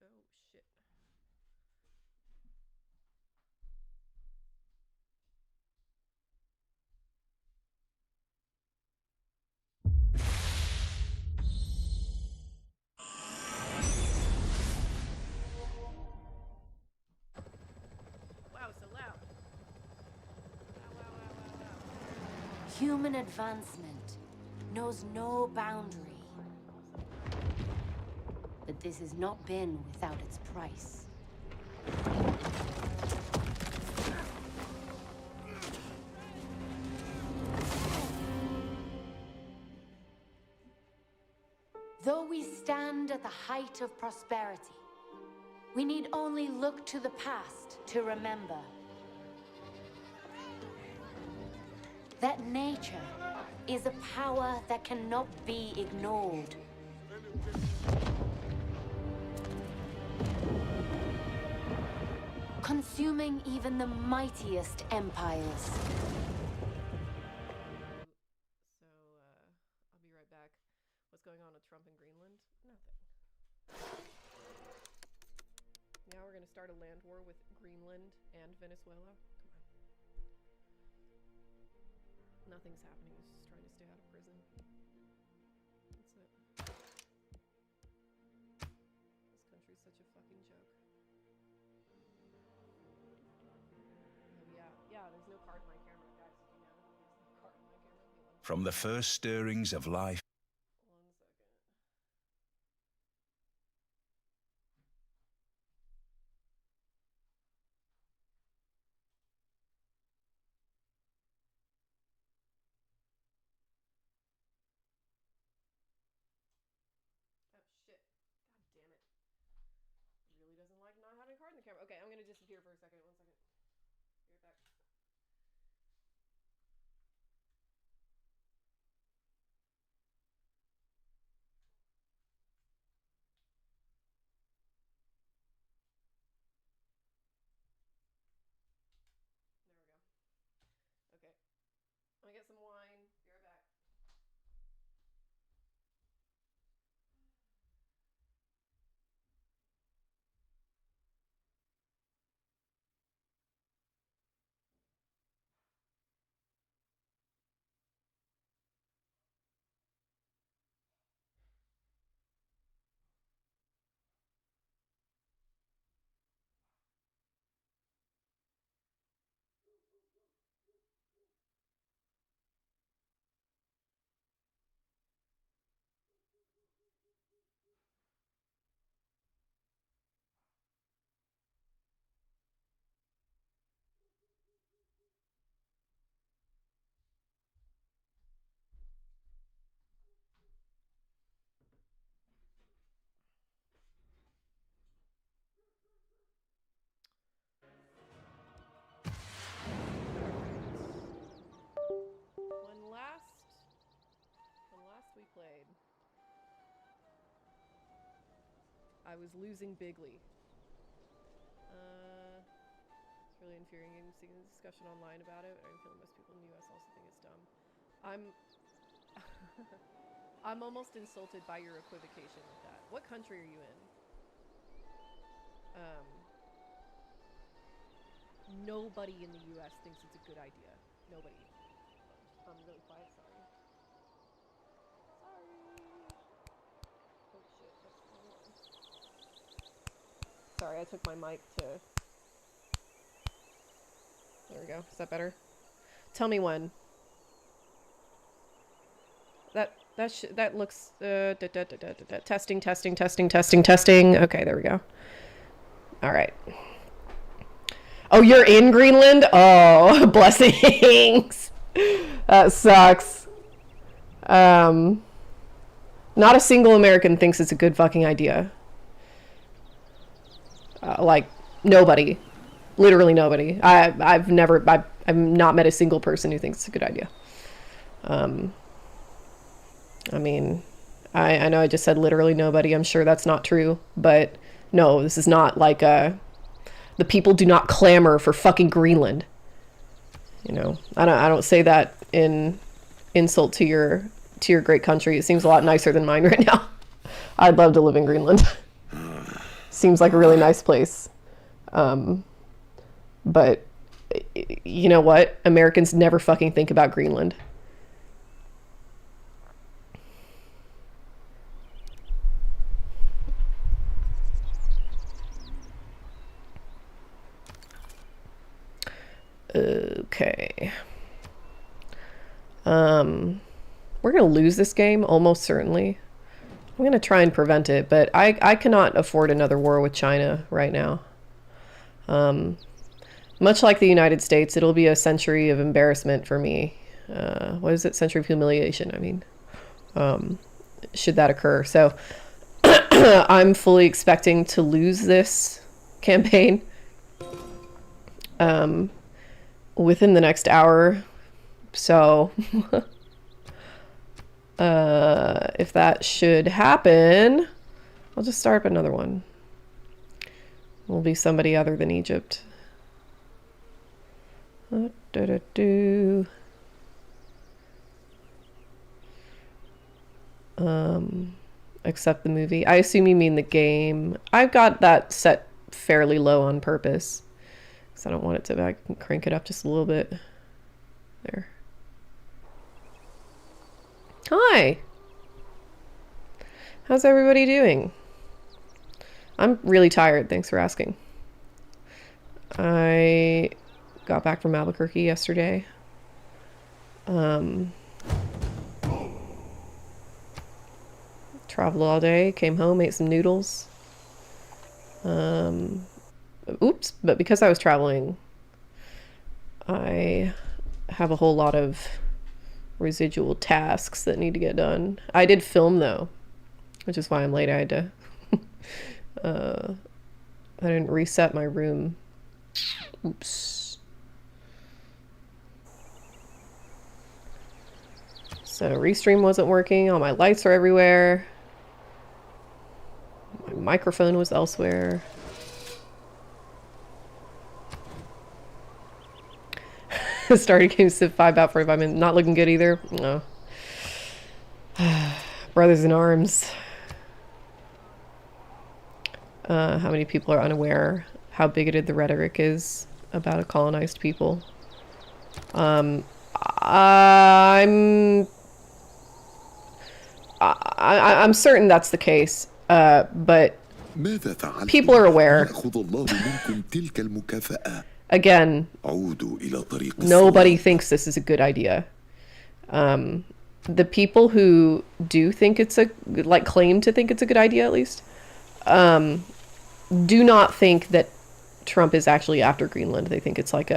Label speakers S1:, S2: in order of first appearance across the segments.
S1: Oh shit. Wow, so loud. Wow, wow, wow, wow, wow.
S2: Human advancement knows no boundary. But this has not been without its price. Though we stand at the height of prosperity, we need only look to the past to remember that nature is a power that cannot be ignored. Consuming even the mightiest empires.
S1: So, I'll be right back. What's going on with Trump in Greenland? Nothing. Now we're gonna start a land war with Greenland and Venezuela. Come on. Nothing's happening. He's just trying to stay out of prison. That's it. This country's such a fucking joke. Yeah, there's no card in my camera, guys. Did you know? There's no card in my camera.
S3: From the first stirrings of life.
S1: 1 second. Oh shit. God damn it. Really doesn't like not having a card in the camera. Okay, I'm gonna disappear for a second. 1 second. Be right back. There we go. Okay. I'm gonna get some wine. Be right back. When last we played, I was losing bigly. It's really infuriating seeing the discussion online about it. I'm feeling most people in the US also think it's dumb. I'm I'm almost insulted by your equivocation with that. What country are you in? Nobody in the US thinks it's a good idea. Nobody. I'm really quiet, sorry. Oh shit, that's the wrong one. Sorry, I took my mic to... There we go. Is that better? Tell me when. That looks... Testing. Okay, there we go. Alright. Oh, you're in Greenland? Oh, blessings. That sucks. Not a single American thinks it's a good fucking idea. Like, nobody. Literally nobody. I've not met a single person who thinks it's a good idea. I mean, I know I just said literally nobody. I'm sure that's not true, but no, this is not like the people do not clamor for fucking Greenland. You know, I don't say that in insult to your great country. It seems a lot nicer than mine right now. I'd love to live in Greenland. Seems like a really nice place. But you know what? Americans never fucking think about Greenland. Okay. We're gonna lose this game, almost certainly. I'm gonna try and prevent it, but I cannot afford another war with China right now. Much like the United States, it'll be a century of embarrassment for me. What is it? Century of humiliation, I mean. Should that occur. So, I'm fully expecting to lose this campaign. Within the next hour. So, if that should happen, I'll just start up another one. Will be somebody other than Egypt. Except the movie. I assume you mean the game. I've got that set fairly low on purpose. I don't want it to, I can crank it up just a little bit. There. Hi! How's everybody doing? I'm really tired, thanks for asking. I got back from Albuquerque yesterday. Traveled all day, came home, ate some noodles. Oops, but because I was traveling, I have a whole lot of residual tasks that need to get done. I did film though, which is why I'm late. I had to I didn't reset my room. Oops. So Restream wasn't working, all my lights are everywhere. My microphone was elsewhere. Started game Civ 5 about 45 minutes. Not looking good either. No. Brothers in arms. How many people are unaware how bigoted the rhetoric is about a colonized people? I'm certain that's the case. But people are aware. Again, nobody thinks this is a good idea. The people who do think it's claim to think it's a good idea at least, do not think that Trump is actually after Greenland. They think it's like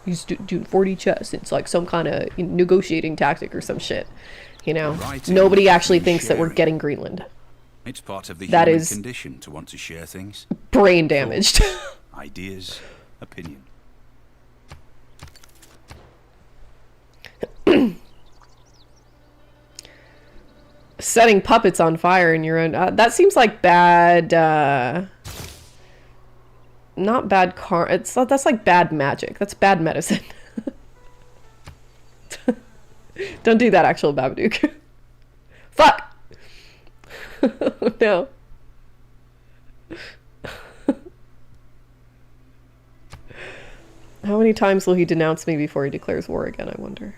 S1: he's doing 40 chess. It's like some kind of negotiating tactic or some shit. You know, nobody actually thinks that we're getting Greenland.
S3: It's part of the
S1: that
S3: human
S1: is
S3: condition to want to share things.
S1: Brain damaged.
S3: Ideas, opinion.
S1: Setting puppets on fire in your own... that seems like bad... not bad that's like bad magic. That's bad medicine. Don't do that, actual Babadook. Fuck! No. How many times will he denounce me before he declares war again, I wonder?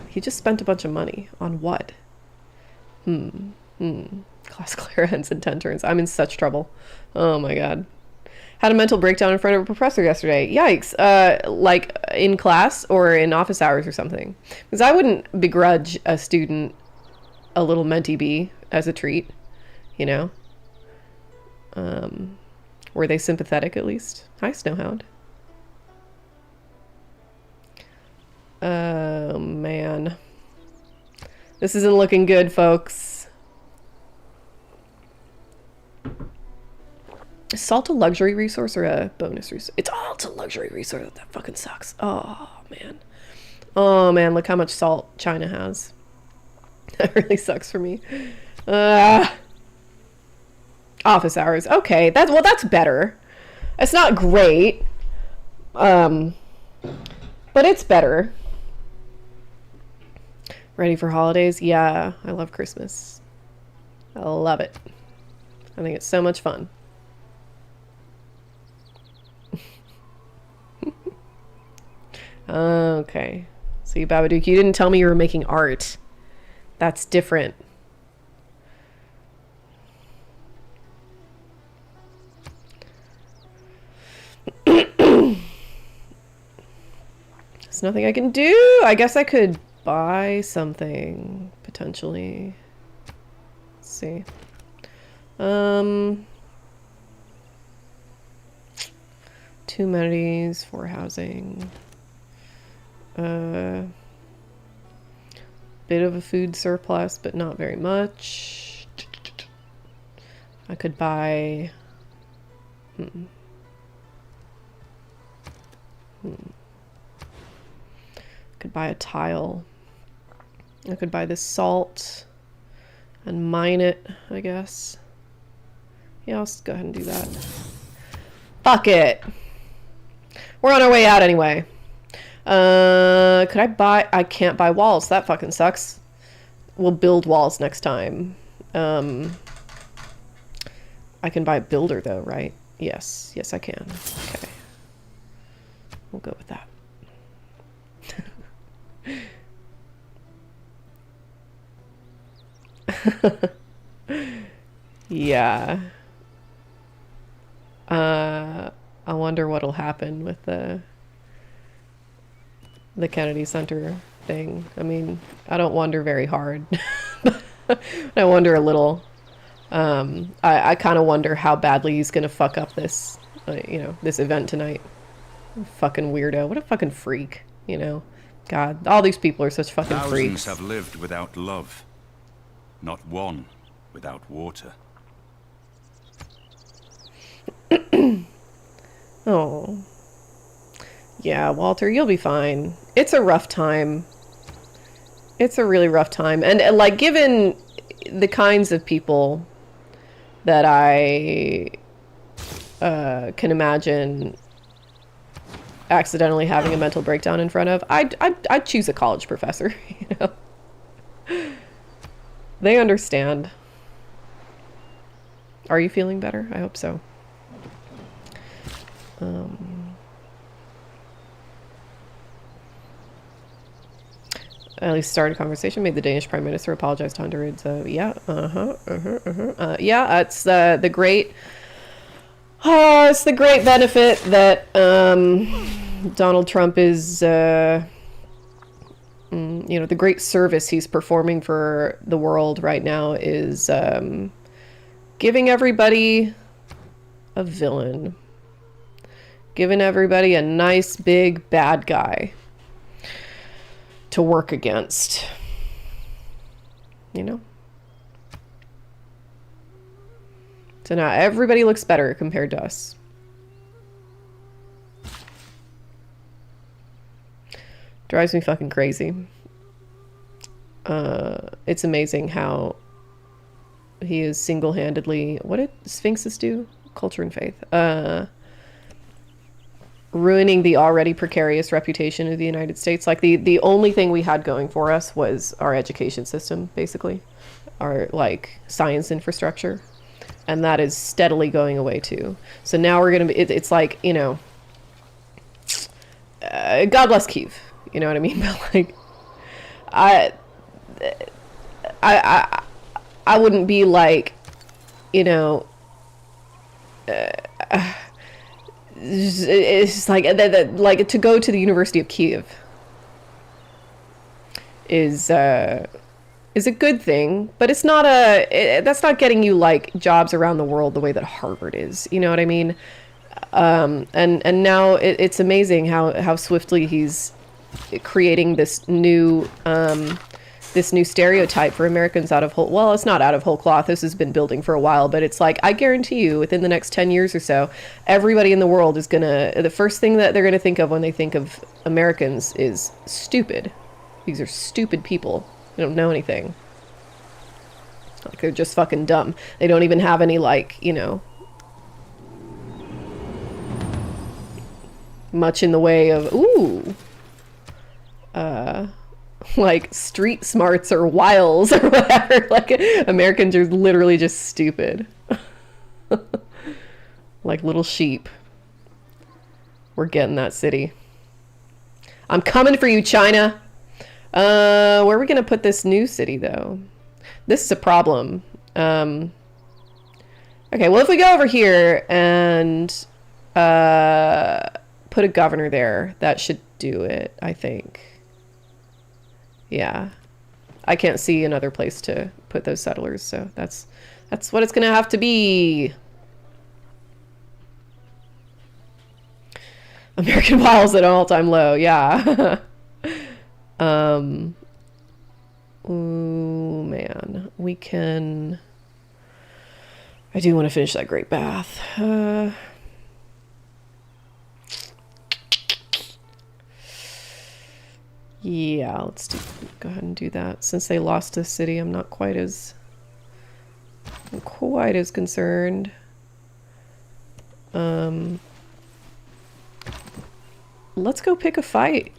S1: He just spent a bunch of money. On what? Class Clara ends in 10 turns. I'm in such trouble. Oh my god. Had a mental breakdown in front of a professor yesterday. Yikes. Like in class or in office hours or something. Because I wouldn't begrudge a student a little mentee bee as a treat. You know? Were they sympathetic at least? Hi, Snowhound. Oh, man. This isn't looking good, folks. Is salt a luxury resource or a bonus resource? It's all a luxury resource. That fucking sucks. Oh, man. Oh, man. Look how much salt China has. That really sucks for me. Office hours. Okay, that's better. It's not great. But it's better. Ready for holidays? Yeah, I love Christmas. I love it. I think it's so much fun. Okay. See, Babadook, you didn't tell me you were making art. That's different. There's nothing I can do. I guess I could buy something, potentially. Let's see. 2 amenities, 4 housing. Bit of a food surplus, but not very much. I could buy... Could buy a tile. I could buy this salt and mine it, I guess. Yeah, I'll just go ahead and do that. Fuck it. We're on our way out anyway. Could I buy... I can't buy walls. That fucking sucks. We'll build walls next time. I can buy a builder though, right? Yes. Yes, I can. Okay. We'll go with that. Yeah. I wonder what'll happen with the Kennedy Center thing. I mean, I don't wonder very hard. I wonder a little. I kind of wonder how badly he's gonna fuck up this, you know, this event tonight. Fucking weirdo. What a fucking freak, you know? God, all these people are such fucking freaks.
S3: Thousands have lived without love. Not one without water.
S1: Oh. Yeah, Walter, you'll be fine. It's a rough time. It's a really rough time. And like, given the kinds of people that I can imagine accidentally having a mental breakdown in front of, I'd choose a college professor, you know? They understand. Are you feeling better? I hope so. At least started a conversation, made the Danish Prime Minister apologize to hundreds. Yeah, yeah, it's the great... it's the great benefit that Donald Trump is... you know, the great service he's performing for the world right now is giving everybody a villain. Giving everybody a nice, big, bad guy to work against. You know? So now everybody looks better compared to us. Drives me fucking crazy. It's amazing how he is single-handedly... What did Sphinxes do? Culture and faith. Ruining the already precarious reputation of the United States. Like, the only thing we had going for us was our education system, basically. Our, like, science infrastructure. And that is steadily going away, too. So now we're going to be... It's like, you know... God bless Kyiv. You know what I mean? But, like... I wouldn't be like, you know... it's just like like to go to the University of Kyiv is a good thing, but it's not that's not getting you like jobs around the world the way that Harvard is. You know what I mean? And now it's amazing how swiftly he's creating this new stereotype for Americans out of whole... Well, it's not out of whole cloth. This has been building for a while, but it's like, I guarantee you, within the next 10 years or so, everybody in the world is gonna... The first thing that they're gonna think of when they think of Americans is stupid. These are stupid people. They don't know anything. Like, they're just fucking dumb. They don't even have any, like, you know, much in the way of, ooh, like, street smarts or wiles or whatever. Like, Americans are literally just stupid. Like little sheep. We're getting that city. I'm coming for you, China. Where are we gonna put this new city, though? This is a problem. Okay, well, if we go over here and put a governor there, that should do it, I think. Yeah. I can't see another place to put those settlers, so that's what it's gonna have to be. American Wiles at an all-time low, yeah. Ooh, man. We can... I do want to finish that Great Bath. Yeah, let's go ahead and do that. Since they lost this city, I'm not quite as concerned. Let's go pick a fight.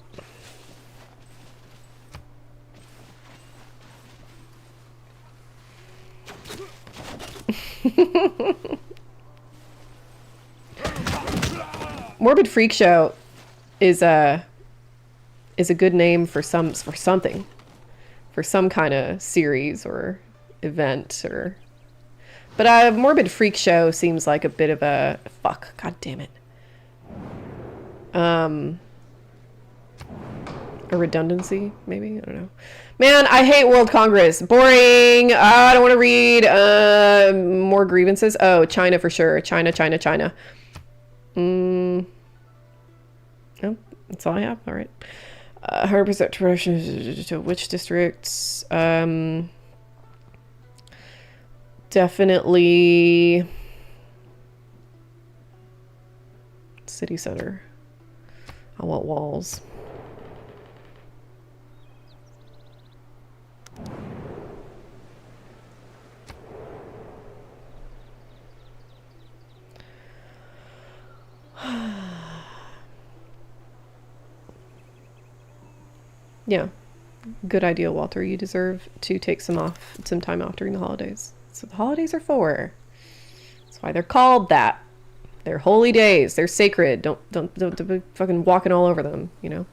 S1: Morbid Freak Show is a good name for something, for some kind of series or event or. But Morbid Freak Show seems like a bit of a fuck. God damn it. A redundancy, maybe? I don't know. Man, I hate World Congress. Boring. I don't want to read. More grievances. Oh, China for sure. China. Oh, that's all I have. All right. 100% production to which districts? Definitely city center. I want walls. Yeah, good idea, Walter. You deserve to take some time off during the holidays. That's what the holidays are for. That's why they're called that. They're holy days. They're sacred. Don't be fucking walking all over them, you know?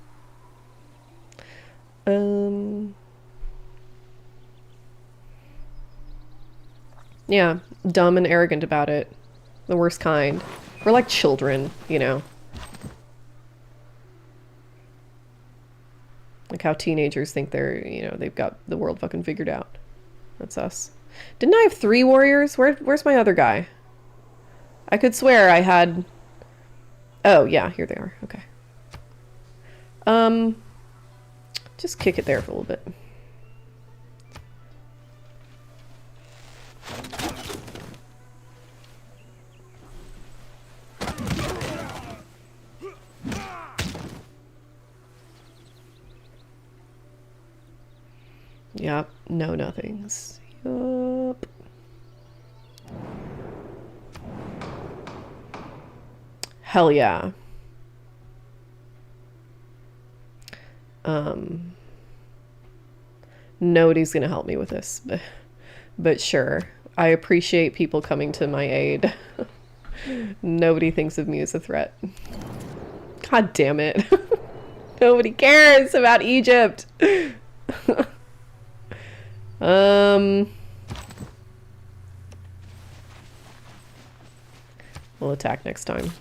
S1: Yeah, dumb and arrogant about it. The worst kind. We're like children, you know? Like how teenagers think they're, you know, they've got the world fucking figured out. That's us. Didn't I have 3 warriors? Where's my other guy? I could swear I had... Oh, yeah, here they are. Okay. Just kick it there for a little bit. Yep, no nothings. Yup. Hell yeah. Nobody's gonna help me with this, but sure. I appreciate people coming to my aid. Nobody thinks of me as a threat. God damn it. Nobody cares about Egypt. We'll attack next time.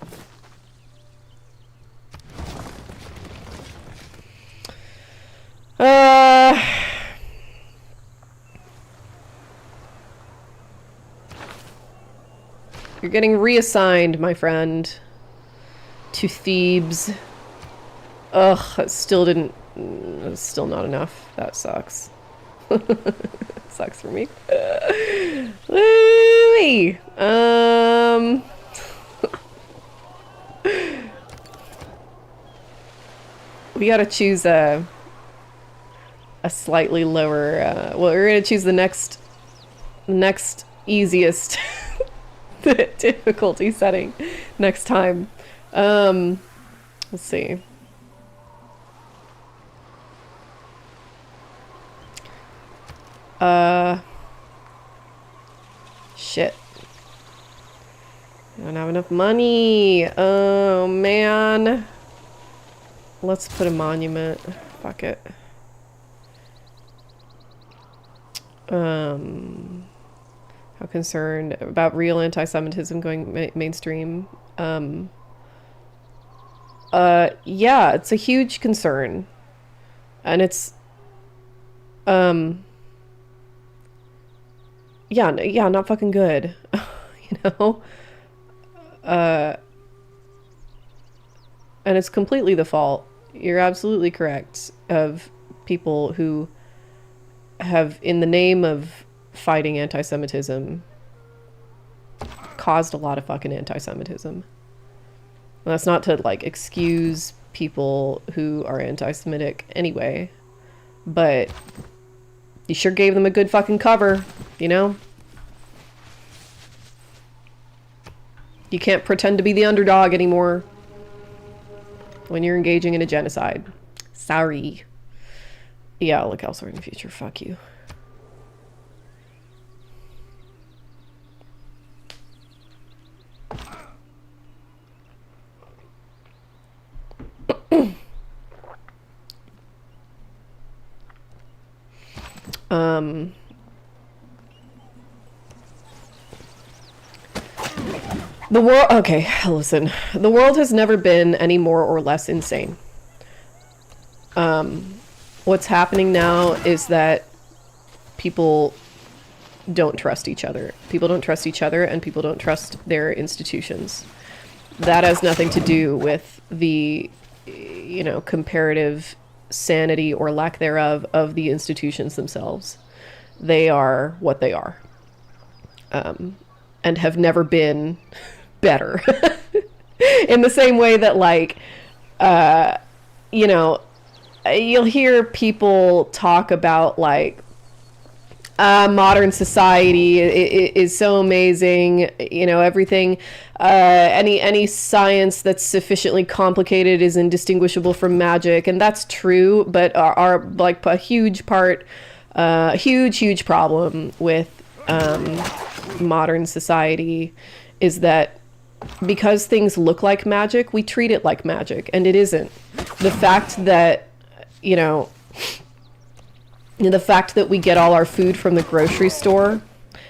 S1: You're getting reassigned, my friend, to Thebes. Ugh, that still didn't... That's still not enough. That sucks. Sucks for me. Woo-wee. We gotta choose a slightly lower... well, we're gonna choose the next next easiest difficulty setting next time. Let's see. Shit. I don't have enough money. Oh, man. Let's put a monument. Fuck it. How concerned about real anti-Semitism going mainstream? Yeah, it's a huge concern. And it's, yeah, not fucking good. You know? And it's completely the fault. You're absolutely correct, of people who have, in the name of fighting anti-Semitism, caused a lot of fucking anti-Semitism. And that's not to, like, excuse people who are anti-Semitic anyway, but you sure gave them a good fucking cover, you know? You can't pretend to be the underdog anymore when you're engaging in a genocide. Sorry. Yeah, I'll look elsewhere in the future. Fuck you. The world, okay, listen. The world has never been any more or less insane. What's happening now is that people don't trust each other. People don't trust each other, and people don't trust their institutions. That has nothing to do with the, you know, comparative sanity or lack thereof of the institutions themselves. They are what they are. And have never been better. In the same way that, like, you know, you'll hear people talk about, like, modern society is so amazing, you know, everything, any science that's sufficiently complicated is indistinguishable from magic, and that's true, but our like a huge part, huge problem with modern society is that because things look like magic, we treat it like magic, and it isn't. The fact that, you know, the fact that we get all our food from the grocery store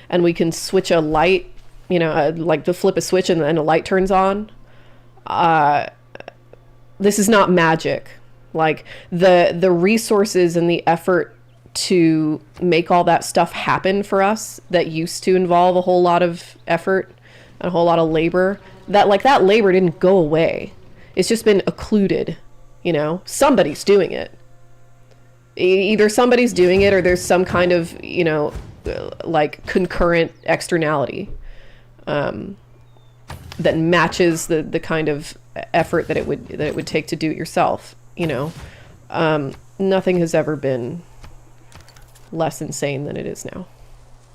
S1: and we can switch a light, you know, like to flip a switch and then a light turns on. This is not magic. Like the resources and the effort to make all that stuff happen for us that used to involve a whole lot of effort and a whole lot of labor, that labor didn't go away. It's just been occluded, you know, somebody's doing it. Either somebody's doing it or there's some kind of, you know, like concurrent externality that matches the kind of effort that it would take to do it yourself, you know. Nothing has ever been less insane than it is now.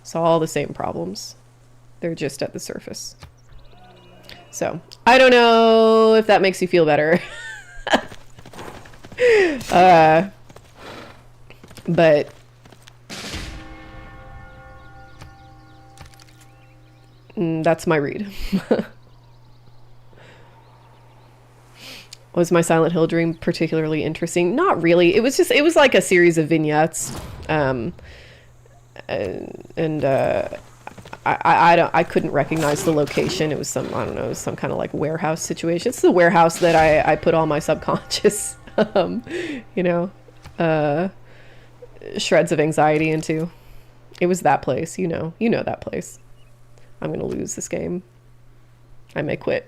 S1: It's all the same problems. They're just at the surface. So, I don't know if that makes you feel better. But that's my read. Was my Silent Hill dream particularly interesting? Not really. It was like a series of vignettes. I couldn't recognize the location. It was some kind of like warehouse situation. It's the warehouse that I put all my subconscious, you know, shreds of anxiety into. It was that place, you know that place. I'm gonna lose this game. I may quit.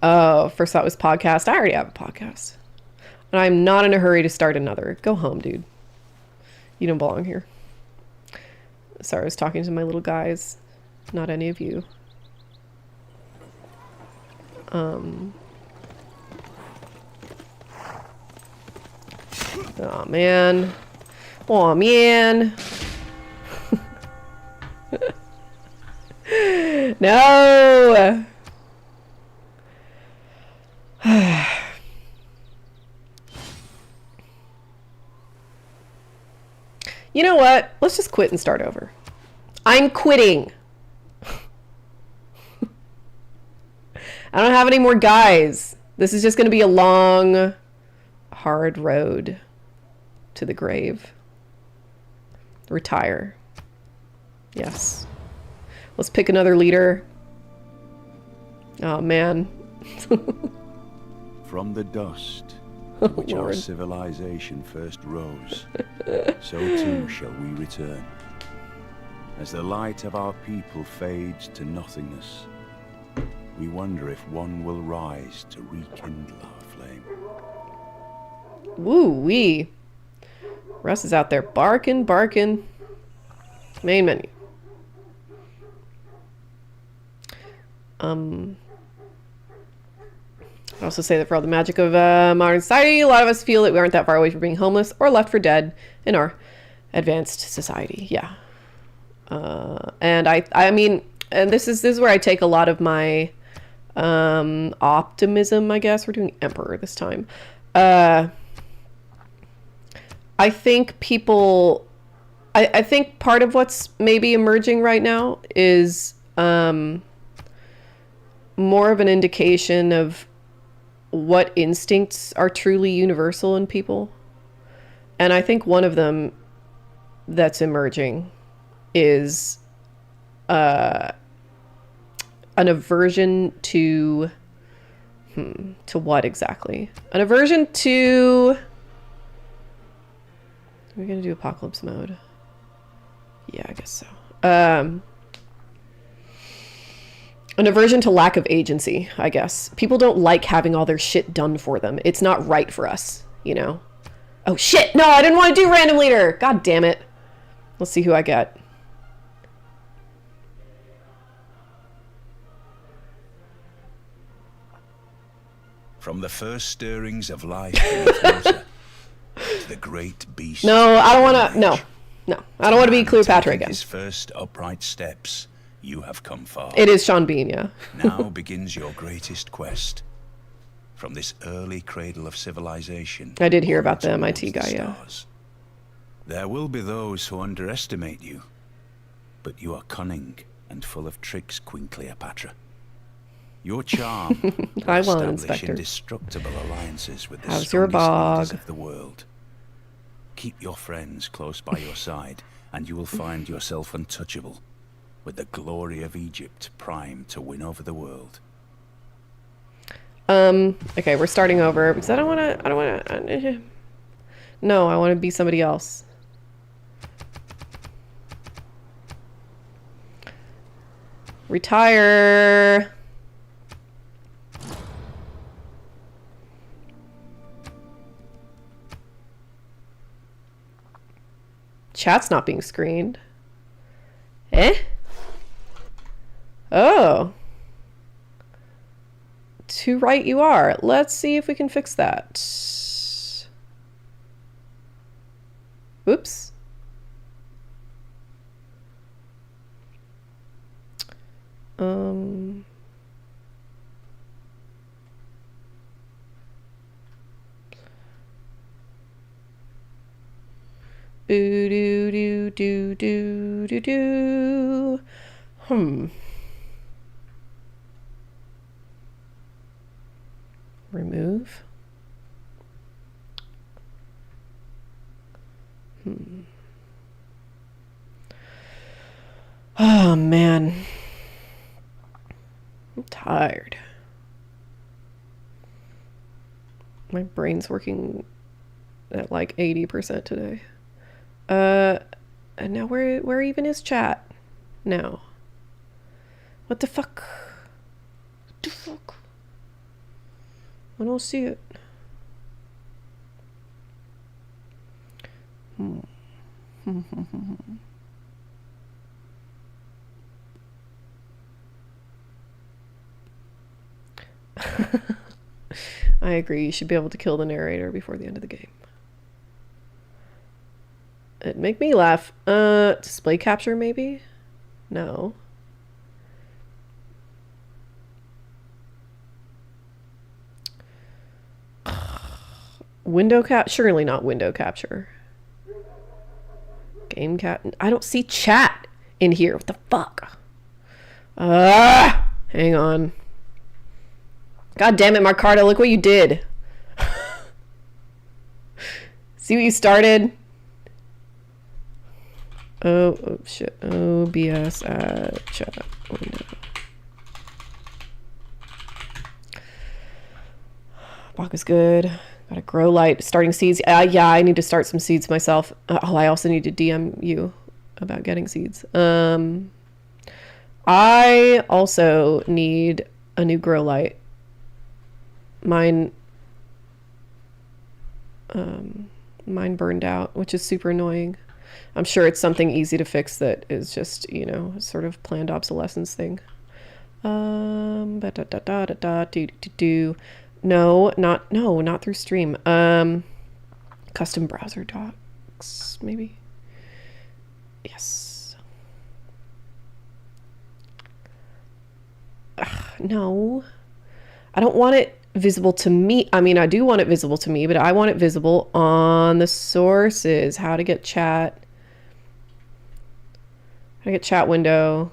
S1: Oh, first thought was podcast. I already have a podcast. And I'm not in a hurry to start another. Go home, dude. You don't belong here. Sorry, I was talking to my little guys. Not any of you. Oh man. Oh man. No. You know what? Let's just quit and start over. I'm quitting. I don't have any more guys. This is just going to be a long, hard road to the grave. Retire. Yes. Let's pick another leader. Oh, man.
S4: From the dust to which our
S1: Lord.
S4: civilization first rose, so too shall we return. As the light of our people fades to nothingness, we wonder if one will rise to rekindle our flame.
S1: Woo-wee. Russ is out there barking. Main menu. I also say that for all the magic of modern society, a lot of us feel that we aren't that far away from being homeless or left for dead in our advanced society. Yeah. And I mean, and this is where I take a lot of my optimism, I guess. We're doing Emperor this time. I think people... I think part of what's maybe emerging right now is more of an indication of what instincts are truly universal in people. And I think one of them that's emerging is an aversion to what exactly? An aversion to... Are we gonna do apocalypse mode? Yeah, I guess so. An aversion to lack of agency, I guess. People don't like having all their shit done for them. It's not right for us, you know? Oh shit! No, I didn't want to do random leader! God damn it. Let's see who I get.
S4: From the first stirrings of life beneath water to the great beast.
S1: No, I don't want to... No. I don't want to be Cleopatra again.
S4: His first upright steps, you have come far.
S1: It is Sean Bean, yeah.
S4: Now begins your greatest quest. From this early cradle of civilization.
S1: I did hear about the
S4: towards
S1: MIT guy, yeah.
S4: stars. There will be those who underestimate you, but you are cunning and full of tricks, Queen Cleopatra. Your charm will
S1: I won,
S4: establish
S1: Inspector.
S4: indestructible alliances with the
S1: How's your
S4: strongest leaders
S1: bog?
S4: of the world. Keep your friends close by your side, and you will find yourself untouchable, with the glory of Egypt primed to win over the world.
S1: Okay, we're starting over because I don't want to... No, I want to be somebody else. Retire. Chat's not being screened. Eh? Oh. Too right you are. Let's see if we can fix that. Oops. Boo doo doo doo doo doo doo. Remove. Oh man. I'm tired. My brain's working at like 80% today. And now where even is chat? Now. What the fuck? What the fuck? I don't see it. I agree. You should be able to kill the narrator before the end of the game. It'd make me laugh. Display capture maybe? No. Window cap? Surely not window capture. Game cap? I don't see chat in here. What the fuck? Hang on. God damn it, Marcardo, look what you did. See what you started? Oh shit. OBS chat window. Bach is good. Got a grow light. Starting seeds. Yeah, I need to start some seeds myself. I also need to DM you about getting seeds. I also need a new grow light. Mine burned out, which is super annoying. I'm sure it's something easy to fix that is just, you know, sort of planned obsolescence thing. No, not through Stream. Custom browser docs, maybe. Yes. No, I don't want it visible to me. I mean, I do want it visible to me, but I want it visible on the sources. How to get chat. How to get chat window.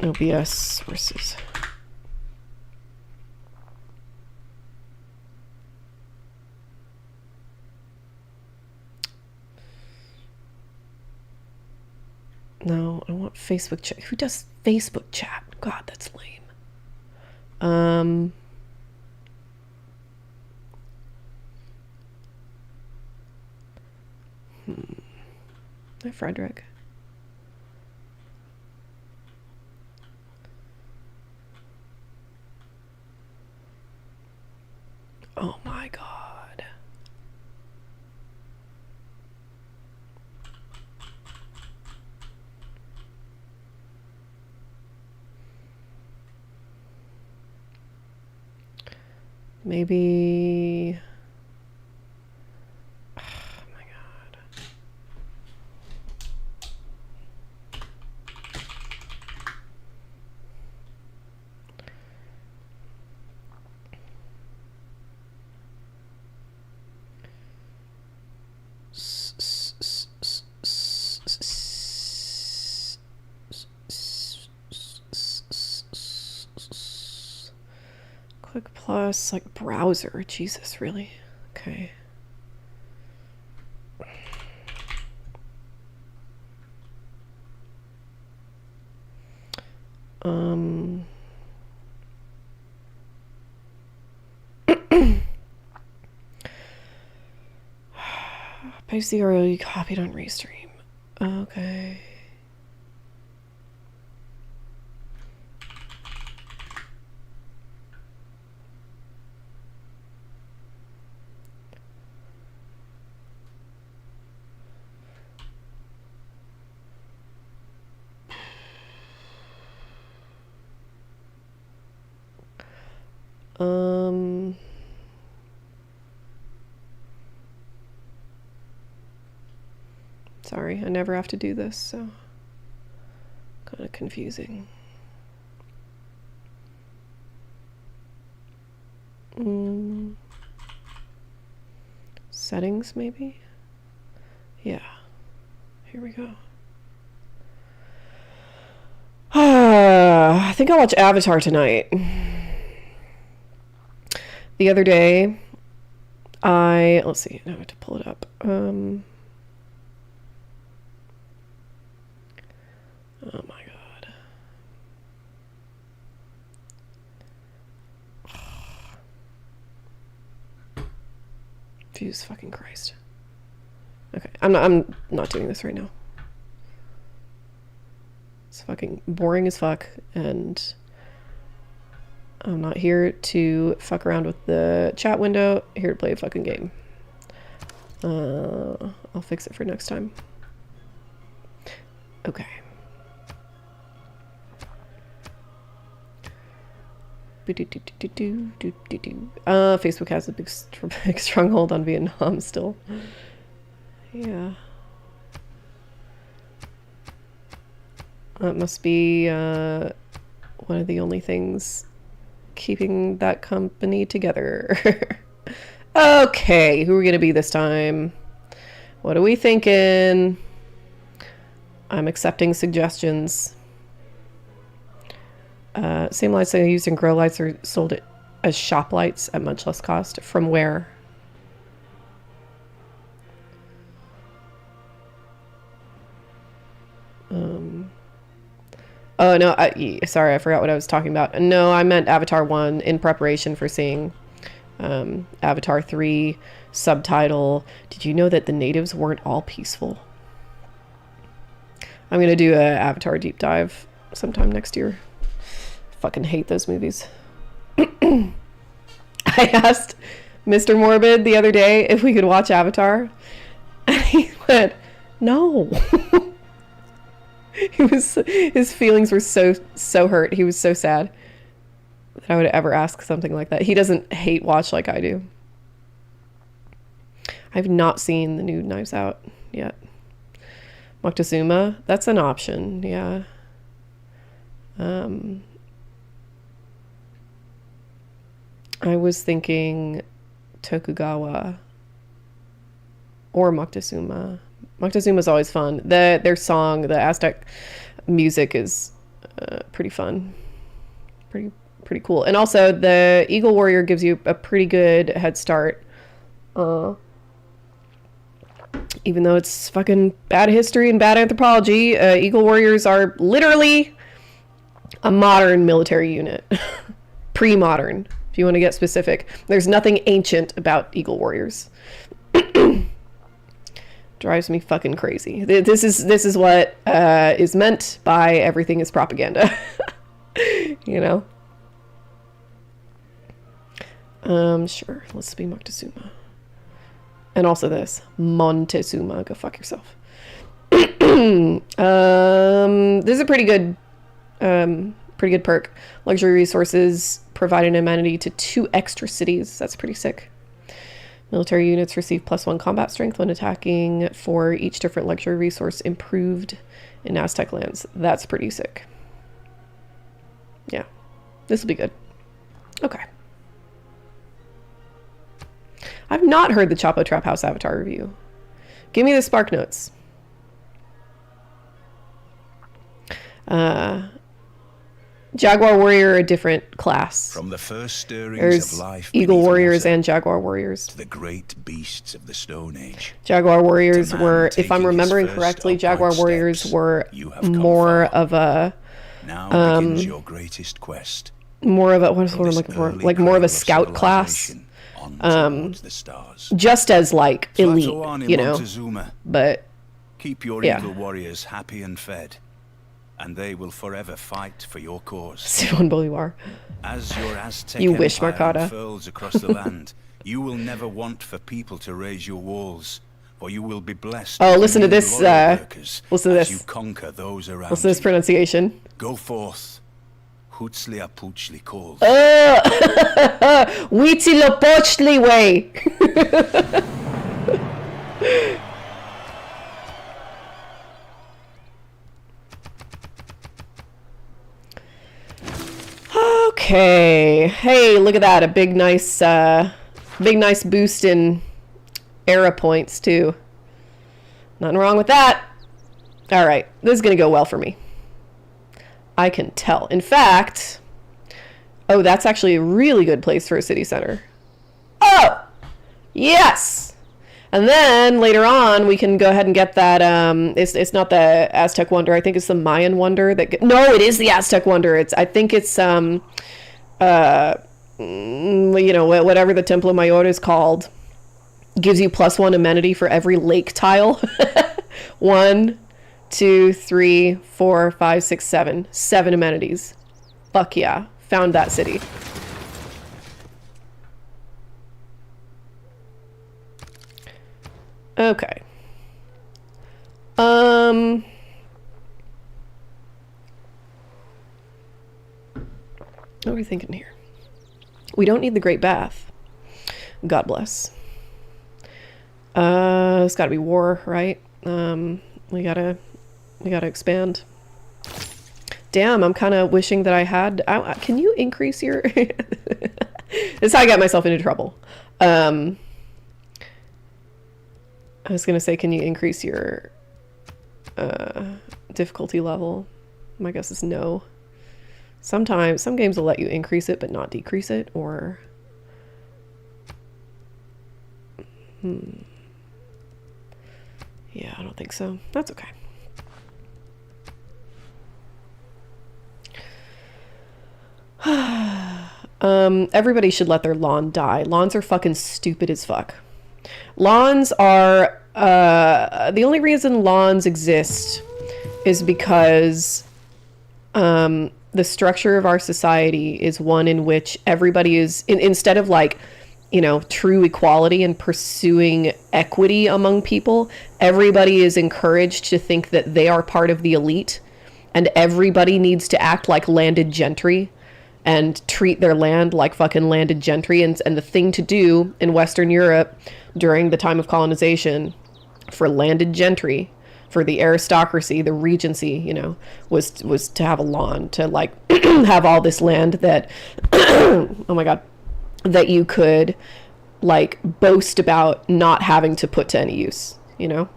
S1: OBS sources. No, I want Facebook chat. Who does Facebook chat? God, that's lame. Hi, Frederick. Oh my God. Maybe. Oh my God. Click plus, like browser. Jesus, really? Okay. Paste the URL you copied on Restream. Okay. Sorry, I never have to do this, so kind of confusing. Settings, maybe? Yeah. Here we go. I think I'll watch Avatar tonight. The other day, let's see, now I have to pull it up. Oh my God. Jesus fucking Christ. Okay, I'm not doing this right now. It's fucking boring as fuck, and I'm not here to fuck around with the chat window. Here to play a fucking game. I'll fix it for next time. Okay. Facebook has a big stronghold on Vietnam still. Yeah. That must be one of the only things keeping that company together. Okay, who are we gonna be this time? What are we thinking? I'm accepting suggestions. Same lights I used in grow lights are sold as shop lights at much less cost. From where? Oh no, sorry, I forgot what I was talking about. No, I meant Avatar 1 in preparation for seeing Avatar 3 subtitle. Did you know that the natives weren't all peaceful? I'm gonna do a Avatar deep dive sometime next year. Fucking hate those movies. I asked Mr. Morbid the other day if we could watch Avatar, and he went, no. His feelings were so hurt. He was so sad that I would ever ask something like that. He doesn't hate watch like I do. I've not seen the new Knives Out yet. Moctezuma, that's an option, yeah. I was thinking Tokugawa or Moctezuma. Moctezuma's always fun. Their song, the Aztec music, is pretty fun. Pretty cool. And also, the Eagle Warrior gives you a pretty good head start. Even though it's fucking bad history and bad anthropology, Eagle Warriors are literally a modern military unit. Pre-modern, if you want to get specific. There's nothing ancient about Eagle Warriors. Drives me fucking crazy. This is what is meant by everything is propaganda. You know? Sure. Let's be Moctezuma. And also this. Montezuma. Go fuck yourself. This is a pretty good perk. Luxury resources provide an amenity to 2 extra cities. That's pretty sick. Military units receive +1 combat strength when attacking for each different luxury resource improved in Aztec lands. That's pretty sick. Yeah, this will be good. Okay. I've not heard the Chapo Trap House Avatar review. Give me the Spark Notes. Jaguar Warrior, a different class.
S4: From the first stirrings
S1: There's
S4: of life
S1: Eagle
S4: beneath
S1: Warriors
S4: water
S1: and Jaguar Warriors.
S4: to the great beasts of the Stone Age.
S1: Jaguar Warriors
S4: To man
S1: were, if I'm
S4: taking his
S1: remembering
S4: first
S1: correctly,
S4: upright
S1: Jaguar Warriors
S4: steps,
S1: were
S4: you have come
S1: more
S4: far.
S1: of a,
S4: Now begins your greatest quest.
S1: what is what
S4: From
S1: I'm
S4: this
S1: looking for?
S4: early
S1: Like more of
S4: cradle
S1: a scout class.
S4: civilization on towards the stars.
S1: Just as like elite,
S4: Tlatoani
S1: you know,
S4: Montezuma,
S1: but
S4: keep your
S1: yeah.
S4: Eagle Warriors happy and fed, and they will forever fight for your cause.
S1: Simon Bolivar.
S4: As your Aztec
S1: You wish,
S4: empire
S1: Marcata.
S4: unfurls across the land, you will never want for people to raise your walls, for you will be blessed.
S1: Oh,
S4: with
S1: listen to
S4: new
S1: this,
S4: loyal workers
S1: listen to
S4: as
S1: this.
S4: you conquer those around
S1: What's this
S4: you.
S1: pronunciation?
S4: Go forth, Hutzli Apuchli calls.
S1: Huitzilopochtli way. Okay. Hey, look at that. A big nice boost in era points too. Nothing wrong with that. All right. This is going to go well for me. I can tell. In fact, oh, that's actually a really good place for a city center. Oh, yes. And then later on, we can go ahead and get that. It's not the Aztec Wonder. I think it's the Mayan Wonder. No, it is the Aztec Wonder. I think it's you know, whatever the Templo Mayor is called. Gives you +1 amenity for every lake tile. 1, 2, 3, 4, 5, 6, 7. 7 amenities. Fuck yeah. Found that city. Okay. What are we thinking here? We don't need the Great Bath. God bless. It's got to be war, right? We gotta expand. Damn, I'm kind of wishing that I had. Can you increase your? This is how I got myself into trouble. I was gonna say, can you increase your difficulty level? My guess is no. Sometimes some games will let you increase it but not decrease it, or yeah, I don't think so. That's okay. Everybody should let their lawn die. Lawns are fucking stupid as fuck. Lawns are the only reason lawns exist is because the structure of our society is one in which everybody is instead of like, you know, true equality and pursuing equity among people, everybody is encouraged to think that they are part of the elite, and everybody needs to act like landed gentry and treat their land like fucking landed gentry. And the thing to do in Western Europe during the time of colonization for landed gentry, for the aristocracy, the regency, you know, was to have a lawn, to like have all this land that, oh my God, that you could like boast about not having to put to any use, you know?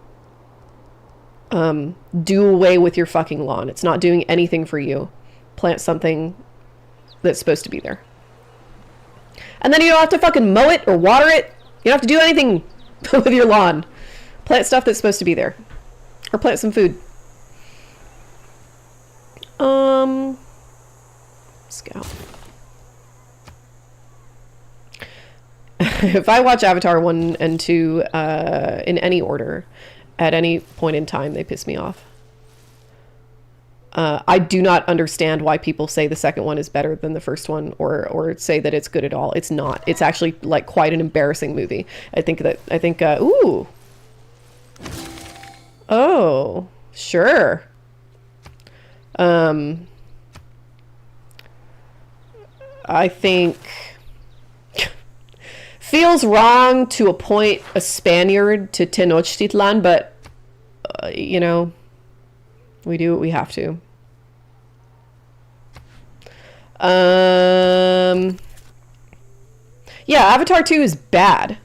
S1: Do away with your fucking lawn. It's not doing anything for you. Plant something that's supposed to be there. And then you don't have to fucking mow it or water it. You don't have to do anything with your lawn. Plant stuff that's supposed to be there. Or plant some food. Scout. If I watch Avatar 1 and 2 in any order, at any point in time, they piss me off. I do not understand why people say the second one is better than the first one, or say that it's good at all. It's not. It's actually like quite an embarrassing movie. I think ooh. Oh, sure. I think feels wrong to appoint a Spaniard to Tenochtitlan, but you know, we do what we have to. Yeah, Avatar 2 is bad.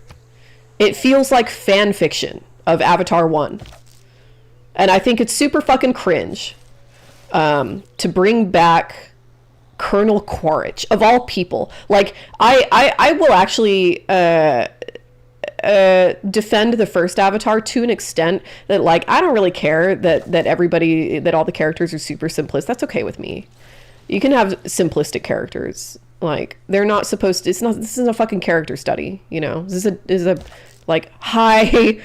S1: It feels like fan fiction of Avatar 1. And I think it's super fucking cringe to bring back Colonel Quaritch, of all people. Like, I will actually defend the first Avatar to an extent that, like, I don't really care that everybody, that all the characters are super simplist. That's okay with me. You can have simplistic characters. Like, they're not supposed to, this isn't a fucking character study, you know? This is a like high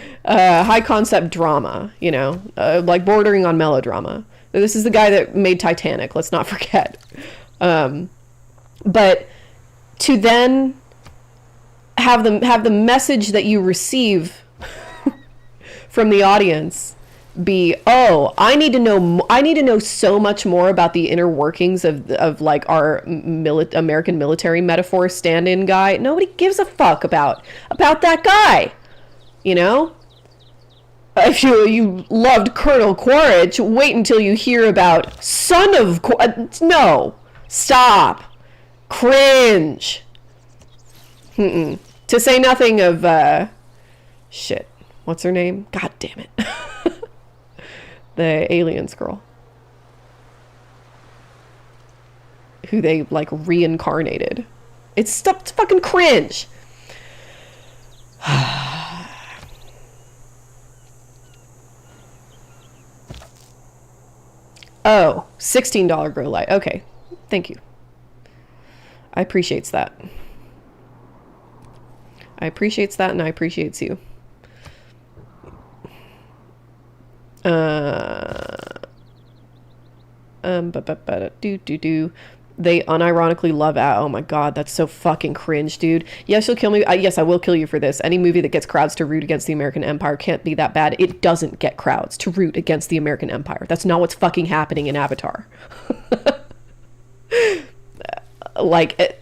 S1: concept drama, you know, like bordering on melodrama. This is the guy that made Titanic, let's not forget. But to then have the message that you receive from the audience be, oh, I need to know so much more about the inner workings of like our American military metaphor stand-in guy. Nobody gives a fuck about that guy, you know? If you loved Colonel Quaritch, wait until you hear about son of no, stop, cringe. To say nothing of shit, what's her name? God damn it. The aliens girl who they like reincarnated. It's fucking cringe. Oh, $16 grow light. Okay, thank you. I appreciates that. I appreciates that, and I appreciates you. They unironically love oh my god, that's so fucking cringe, dude. Yes, you'll kill me. Yes, I will kill you for this. Any movie that gets crowds to root against the American Empire can't be that bad. It doesn't get crowds to root against the American Empire. That's not what's fucking happening in Avatar. Like,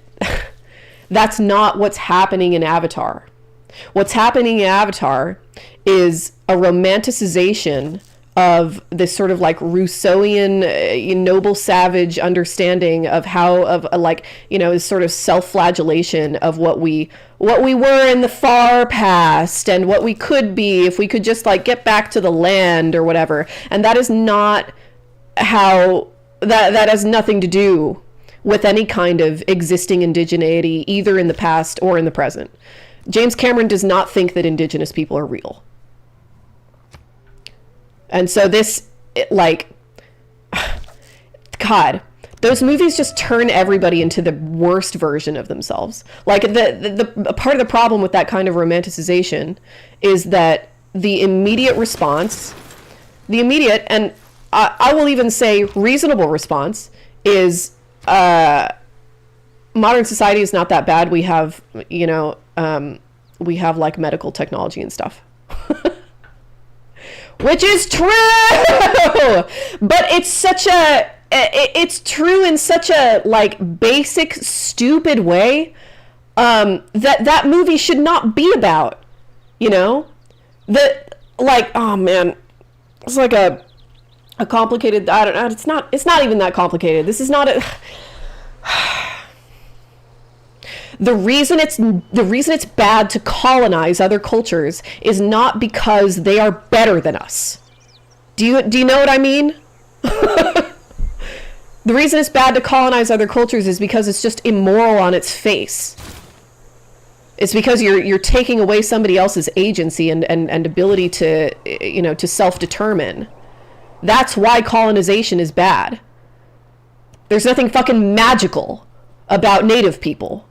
S1: That's not what's happening in Avatar. What's happening in Avatar is a romanticization of this sort of like Rousseauian noble savage understanding of how, of like, you know, this sort of self-flagellation of what we were in the far past and what we could be if we could just like get back to the land or whatever. And that is not how, that has nothing to do with any kind of existing indigeneity, either in the past or in the present. James Cameron does not think that indigenous people are real. And so this, like, God, those movies just turn everybody into the worst version of themselves. Like, the part of the problem with that kind of romanticization is that the immediate response, and I will even say reasonable response, is modern society is not that bad. We have, you know, we have like medical technology and stuff. Which is true, but it's true in such a like basic, stupid way that movie should not be about, you know, that like, oh man, it's like a complicated, I don't know, it's not even that complicated. This is not a, the reason it's bad to colonize other cultures is not because they are better than us. Do you know what I mean? The reason it's bad to colonize other cultures is because it's just immoral on its face. It's because you're taking away somebody else's agency and ability to, you know, to self-determine. That's why colonization is bad. There's nothing fucking magical about native people.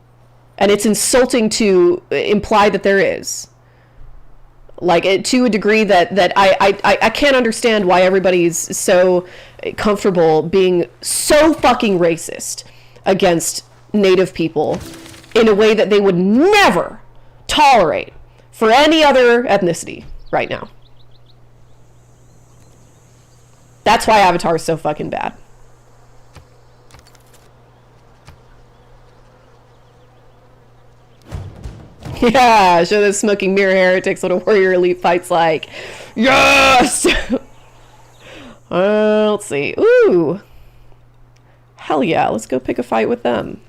S1: And it's insulting to imply that there is. Like, to a degree that I can't understand why everybody's so comfortable being so fucking racist against native people in a way that they would never tolerate for any other ethnicity right now. That's why Avatar is so fucking bad. Yeah, show the smoking mirror heretics what a warrior elite fights like. Yes! Let's see. Ooh. Hell yeah, let's go pick a fight with them.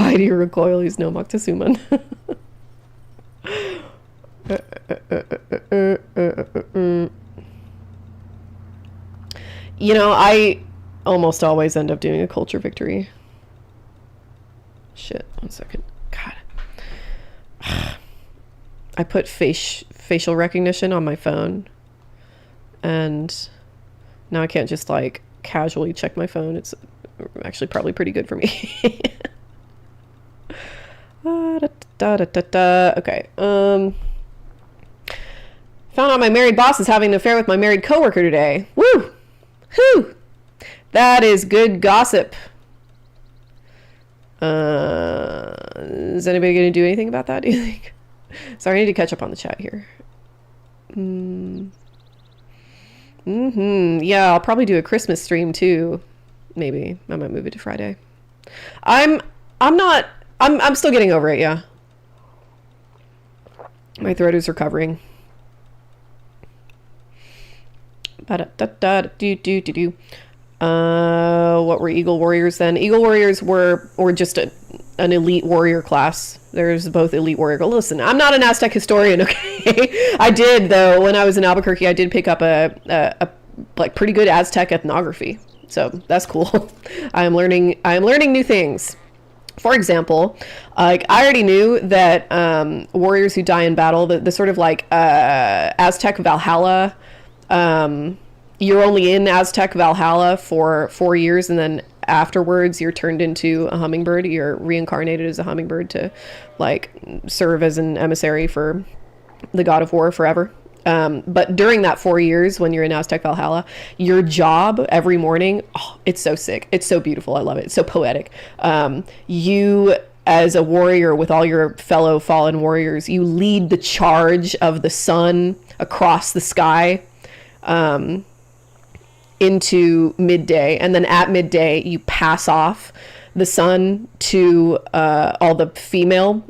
S1: Heidi recoil, he's no Moctezuman. You know, I almost always end up doing a culture victory. Shit, 1 second. God. I put facial recognition on my phone, and now I can't just like casually check my phone. It's actually probably pretty good for me. Okay. Found out my married boss is having an affair with my married coworker today. Woo! Whew! That is good gossip. Is anybody going to do anything about that, do you think? Sorry, I need to catch up on the chat here. Yeah, I'll probably do a Christmas stream too. Maybe. I might move it to Friday. I'm still getting over it, yeah. My throat is recovering. What were Eagle Warriors then? Eagle Warriors were just an elite warrior class. There's both elite warrior. Listen, I'm not an Aztec historian, okay? I did, though, when I was in Albuquerque, I did pick up a like pretty good Aztec ethnography. So that's cool. I am learning new things. For example, like I already knew that warriors who die in battle, the sort of like Aztec Valhalla, you're only in Aztec Valhalla for 4 years, and then afterwards you're turned into a hummingbird. You're reincarnated as a hummingbird to like serve as an emissary for the god of war forever. But during that 4 years when you're in Aztec Valhalla, your job every morning, oh, it's so sick. It's so beautiful. I love it. It's so poetic. You as a warrior with all your fellow fallen warriors, you lead the charge of the sun across the sky into midday, and then at midday you pass off the sun to all the female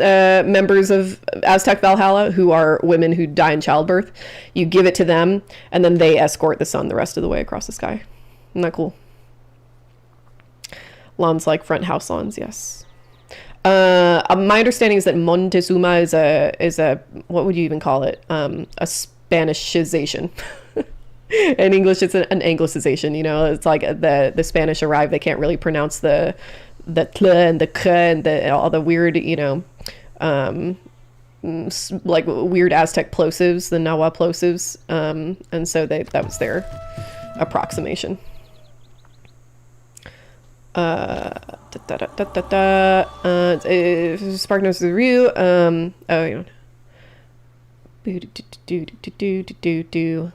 S1: members of Aztec Valhalla, who are women who die in childbirth. You give it to them, and then they escort the sun the rest of the way across the sky. Isn't that cool? Lawns like front house lawns, yes. My understanding is that Montezuma is a what would you even call it? A Spanishization. In English, it's an anglicization. You know, it's like the Spanish arrived; they can't really pronounce the tl and the k and all the weird, you know, like weird Aztec plosives, the Nahua plosives, and so that was their approximation. Spark knows the review. Oh, you know.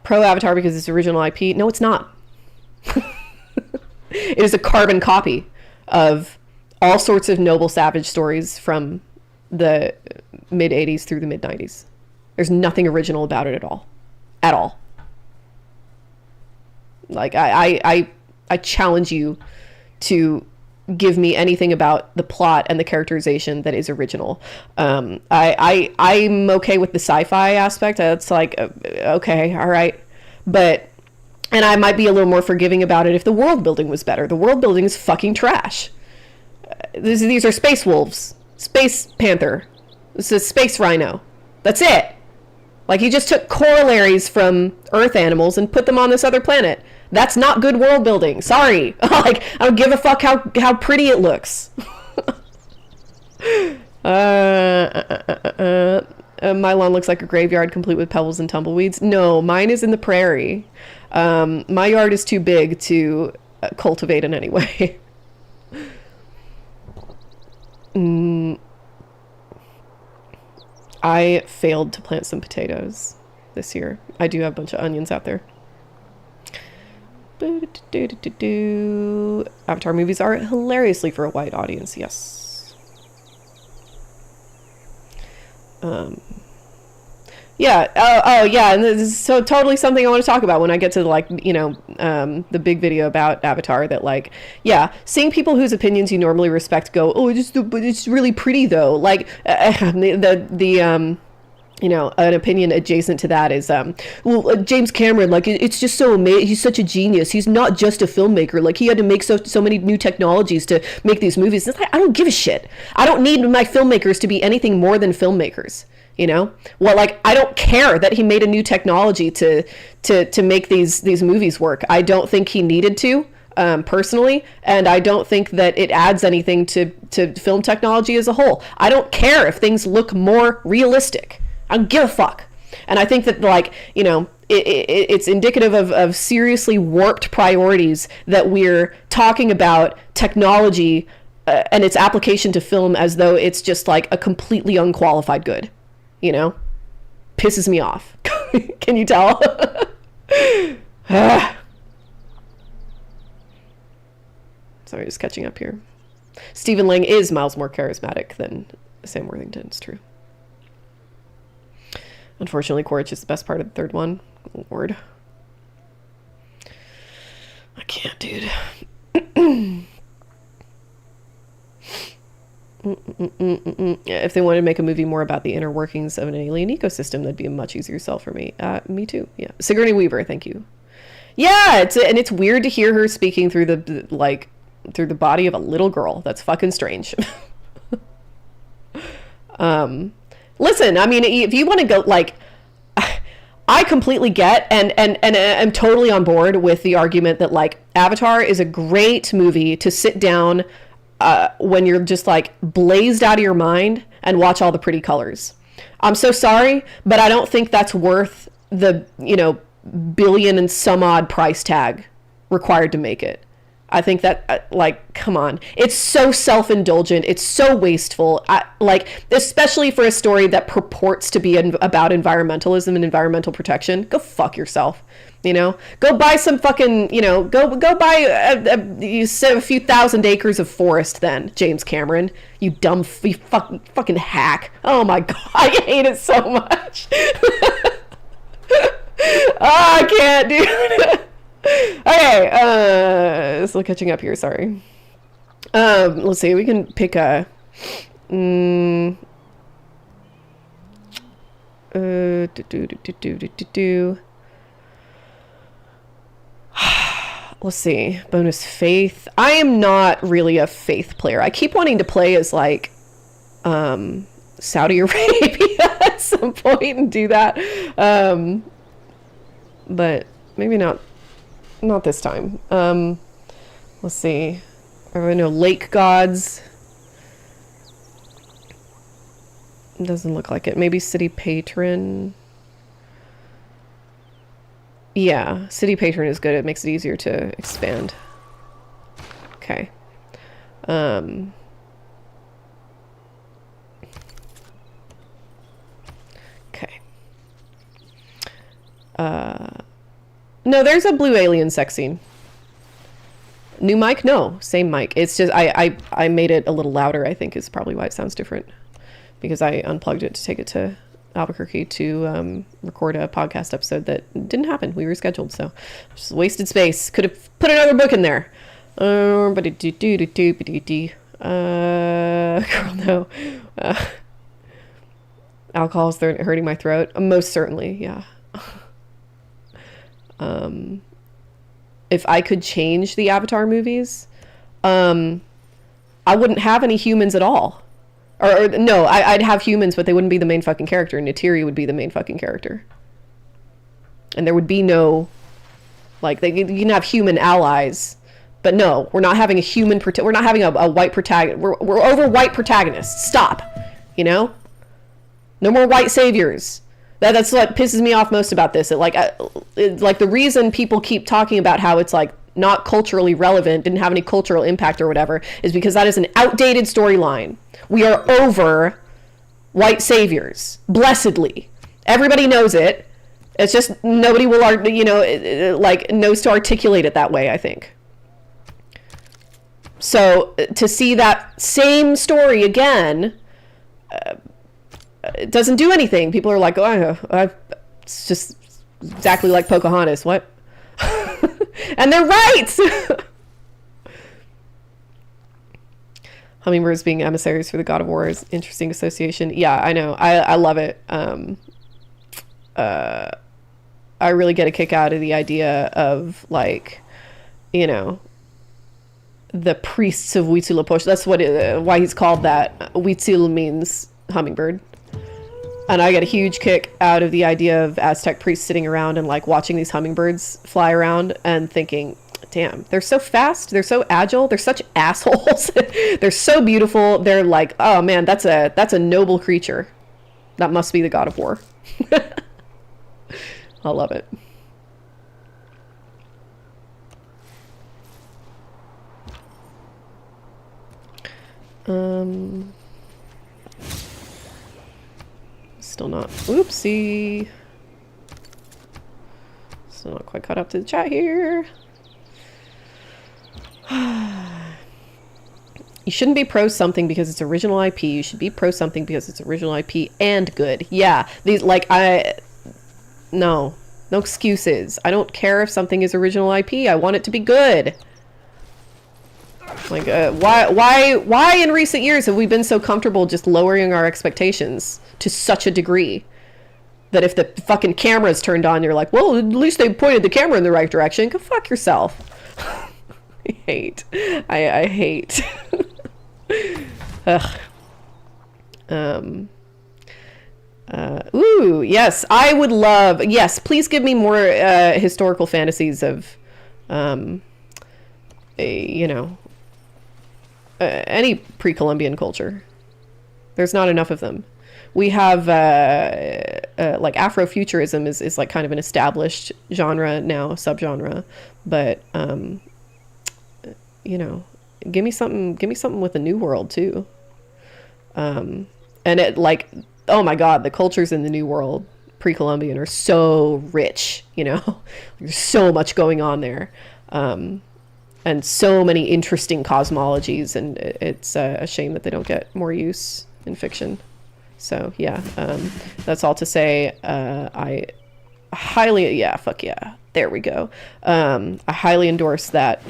S1: Pro Avatar because it's original IP. No, it's not. It is a carbon copy of all sorts of noble savage stories from the mid 80s through the mid 90s. There's nothing original about it at all. At all. Like I challenge you to give me anything about the plot and the characterization that is original. I'm okay with the sci-fi aspect. It's like, okay, all right. But, and I might be a little more forgiving about it if the world building was better. The world building is fucking trash. These are space wolves, space panther. This is space rhino. That's it. Like, he just took corollaries from Earth animals and put them on this other planet. That's not good world building. Sorry. Like, I don't give a fuck how pretty it looks. My lawn looks like a graveyard complete with pebbles and tumbleweeds. No, mine is in the prairie. My yard is too big to cultivate in any way. I failed to plant some potatoes this year. I do have a bunch of onions out there. Avatar movies are hilariously for a white audience, yes. Yeah. Oh, yeah. And this is so totally something I want to talk about when I get to, like, you know, the big video about Avatar. That, like, yeah, seeing people whose opinions you normally respect go, oh, it's really pretty though. Like, you know, an opinion adjacent to that is, well, James Cameron, like, it's just so amazing. He's such a genius. He's not just a filmmaker. Like, he had to make so many new technologies to make these movies. It's like, I don't give a shit. I don't need my filmmakers to be anything more than filmmakers, you know? Well, like, I don't care that he made a new technology to make these movies work. I don't think he needed to. Personally, and I don't think that it adds anything to film technology as a whole. I don't care if things look more realistic. I don't give a fuck. And I think that, like, you know, it's indicative of seriously warped priorities that we're talking about technology and its application to film as though it's just like a completely unqualified good, you know? Pisses me off. Can you tell? Sorry, just catching up here. Stephen Lang is miles more charismatic than Sam Worthington. It's true. Unfortunately, Quaritch is the best part of the third one. Lord. I can't, dude. If they wanted to make a movie more about the inner workings of an alien ecosystem, that'd be a much easier sell for me. Me too. Yeah. Sigourney Weaver, thank you. Yeah, it's weird to hear her speaking through through the body of a little girl. That's fucking strange. Listen, I mean, if you want to go, like, I completely get and I'm totally on board with the argument that, like, Avatar is a great movie to sit down when you're just, like, blazed out of your mind and watch all the pretty colors. I'm so sorry, but I don't think that's worth the, you know, billion and some odd price tag required to make it. I think that, like, come on. It's so self-indulgent. It's so wasteful. Like, especially for a story that purports to be about environmentalism and environmental protection. Go fuck yourself. You know, go buy some fucking, you know, go buy you said a few thousand acres of forest then, James Cameron. You dumb, you fucking hack. Oh my God, I hate it so much. Oh, I can't, dude. Okay, still catching up here, sorry. Let's see, we can pick a... Let's see, bonus faith. I am not really a faith player. I keep wanting to play as like Saudi Arabia at some point and do that, but maybe not this time. Let's see, I know lake gods. Doesn't look like it. Maybe city patron. Yeah, city patron is good. It makes it easier to expand. Okay. Okay. No, there's a blue alien sex scene. New mic? No, same mic. It's just I made it a little louder, I think is probably why it sounds different. Because I unplugged it to take it to Albuquerque to record a podcast episode that didn't happen. We rescheduled, so just wasted space. Could have put another book in there. Girl, no. Alcohol's hurting my throat. Most certainly, yeah. If I could change the Avatar movies, I wouldn't have any humans at all. Or no, I'd have humans, but they wouldn't be the main fucking character. Neytiri would be the main fucking character. And there would be no, like, you can have human allies, but no, we're not having a human, we're not having a white protagonist. We're over white protagonists. Stop. You know? No more white saviors. That's what pisses me off most about this. Like the reason people keep talking about how it's like not culturally relevant, didn't have any cultural impact or whatever, is because that is an outdated storyline. We are over white saviors, blessedly. Everybody knows it. It's just nobody will, you know, like knows to articulate it that way, I think. So to see that same story again, it doesn't do anything. People are like, oh, it's just exactly like Pocahontas. What? And they're right. Hummingbirds being emissaries for the god of war is interesting association. Yeah, I know. I love it. I really get a kick out of the idea of, like, you know, the priests of Huitzilopochtli. That's what why he's called that. Huitzil means hummingbird. And I get a huge kick out of the idea of Aztec priests sitting around and like watching these hummingbirds fly around and thinking, damn, they're so fast, they're so agile, they're such assholes. They're so beautiful. They're like, oh man, that's a noble creature. That must be the god of war. I love it. Still not, oopsie. Still not quite caught up to the chat here. You shouldn't be pro something because it's original IP. You should be pro something because it's original IP and good. Yeah, these, like, no excuses. I don't care if something is original IP. I want it to be good. Like, why in recent years have we been so comfortable just lowering our expectations to such a degree that if the fucking camera's turned on, you're like, well, at least they pointed the camera in the right direction. Go fuck yourself. I hate. I hate. Ugh. Ooh, yes, I would love. Yes, please give me more historical fantasies of, you know, any pre-Columbian culture. There's not enough of them. We have like Afrofuturism is like kind of an established genre now, subgenre, but you know, give me something with a new world too. And it, like, oh my god, the cultures in the new world pre-Columbian are so rich, you know. There's so much going on there, and so many interesting cosmologies, and it's a shame that they don't get more use in fiction. So yeah, that's all to say. I highly, yeah, fuck yeah, there we go. I highly endorse that.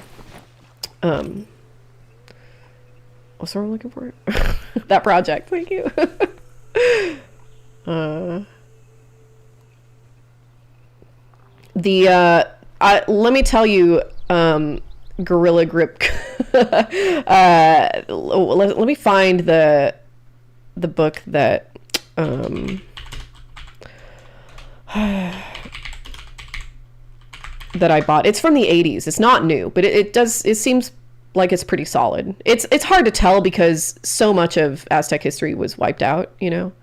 S1: What's the word I'm looking for? That project. Thank you. Let me tell you, Gorilla Grip. Let me find the book that that I bought. It's from the 80s. It's not new, but it seems like it's pretty solid. It's hard to tell because so much of Aztec history was wiped out, you know.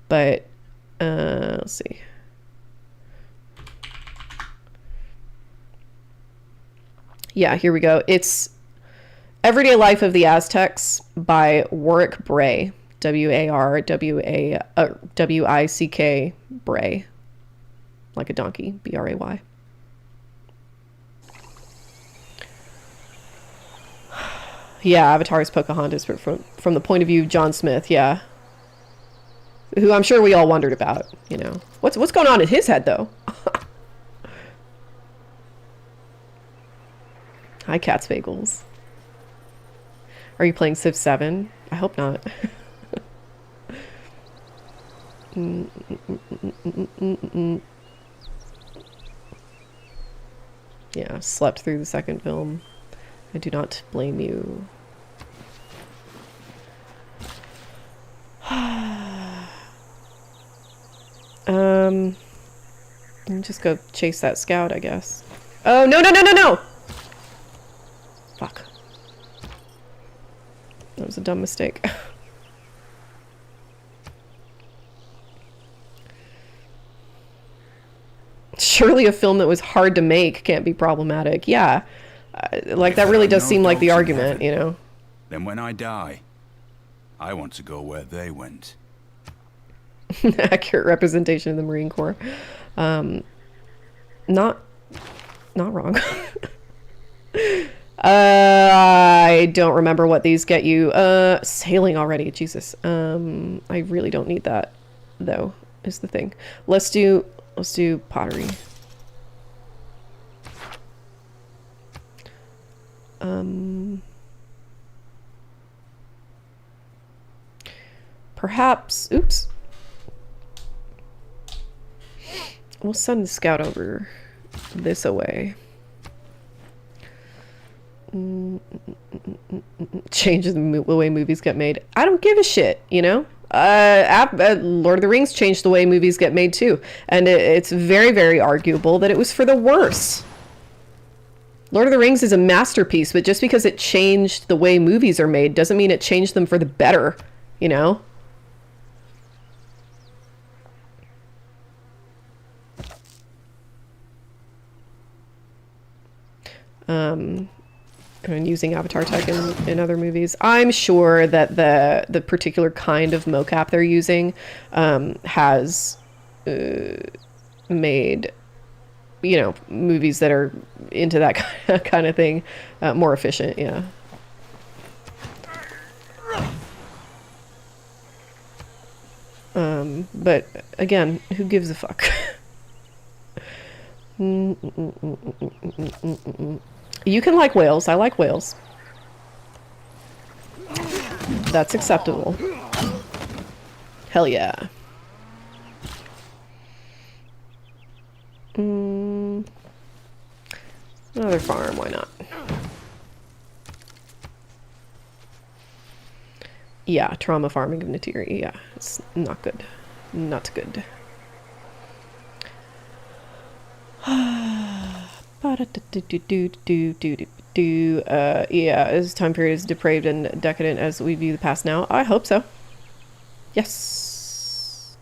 S1: But let's see. Yeah, here we go. It's Everyday Life of the Aztecs by Warwick Bray. W-A-R-W-A-W-I-C-K Bray. Like a donkey. B-R-A-Y. Yeah, Avatar is Pocahontas, but from the point of view of John Smith, yeah. Who I'm sure we all wondered about, you know. What's going on in his head, though? Hi, Cat's Bagels. Are you playing Civ 7? I hope not. Yeah, slept through the second film. I do not blame you. Just go chase that scout, I guess. Oh, no, no, no, no, no! Fuck. That was a dumb mistake. Surely a film that was hard to make can't be problematic. Yeah. Like, that really does seem like the argument, you know?
S3: Then when I die, I want to go where they went.
S1: Accurate representation of the Marine Corps. Not wrong. I don't remember what these get you. Sailing already, Jesus. I really don't need that, though, is the thing. Let's do pottery. Perhaps, oops. We'll send the scout over this away. Changes the way movies get made. I don't give a shit, you know? Lord of the Rings changed the way movies get made too. And it's very, very arguable that it was for the worse. Lord of the Rings is a masterpiece, but just because it changed the way movies are made doesn't mean it changed them for the better, you know? And using avatar tech in other movies. I'm sure that the particular kind of mocap they're using has made, you know, movies that are into that kind of thing more efficient, yeah. But again, who gives a fuck? You can like whales. I like whales. That's acceptable. Hell yeah. Another farm, why not? Yeah, trauma farming of Natiri. Yeah, it's not good. Not good. Yeah, this time period is depraved and decadent as we view the past now. I hope so. Yes.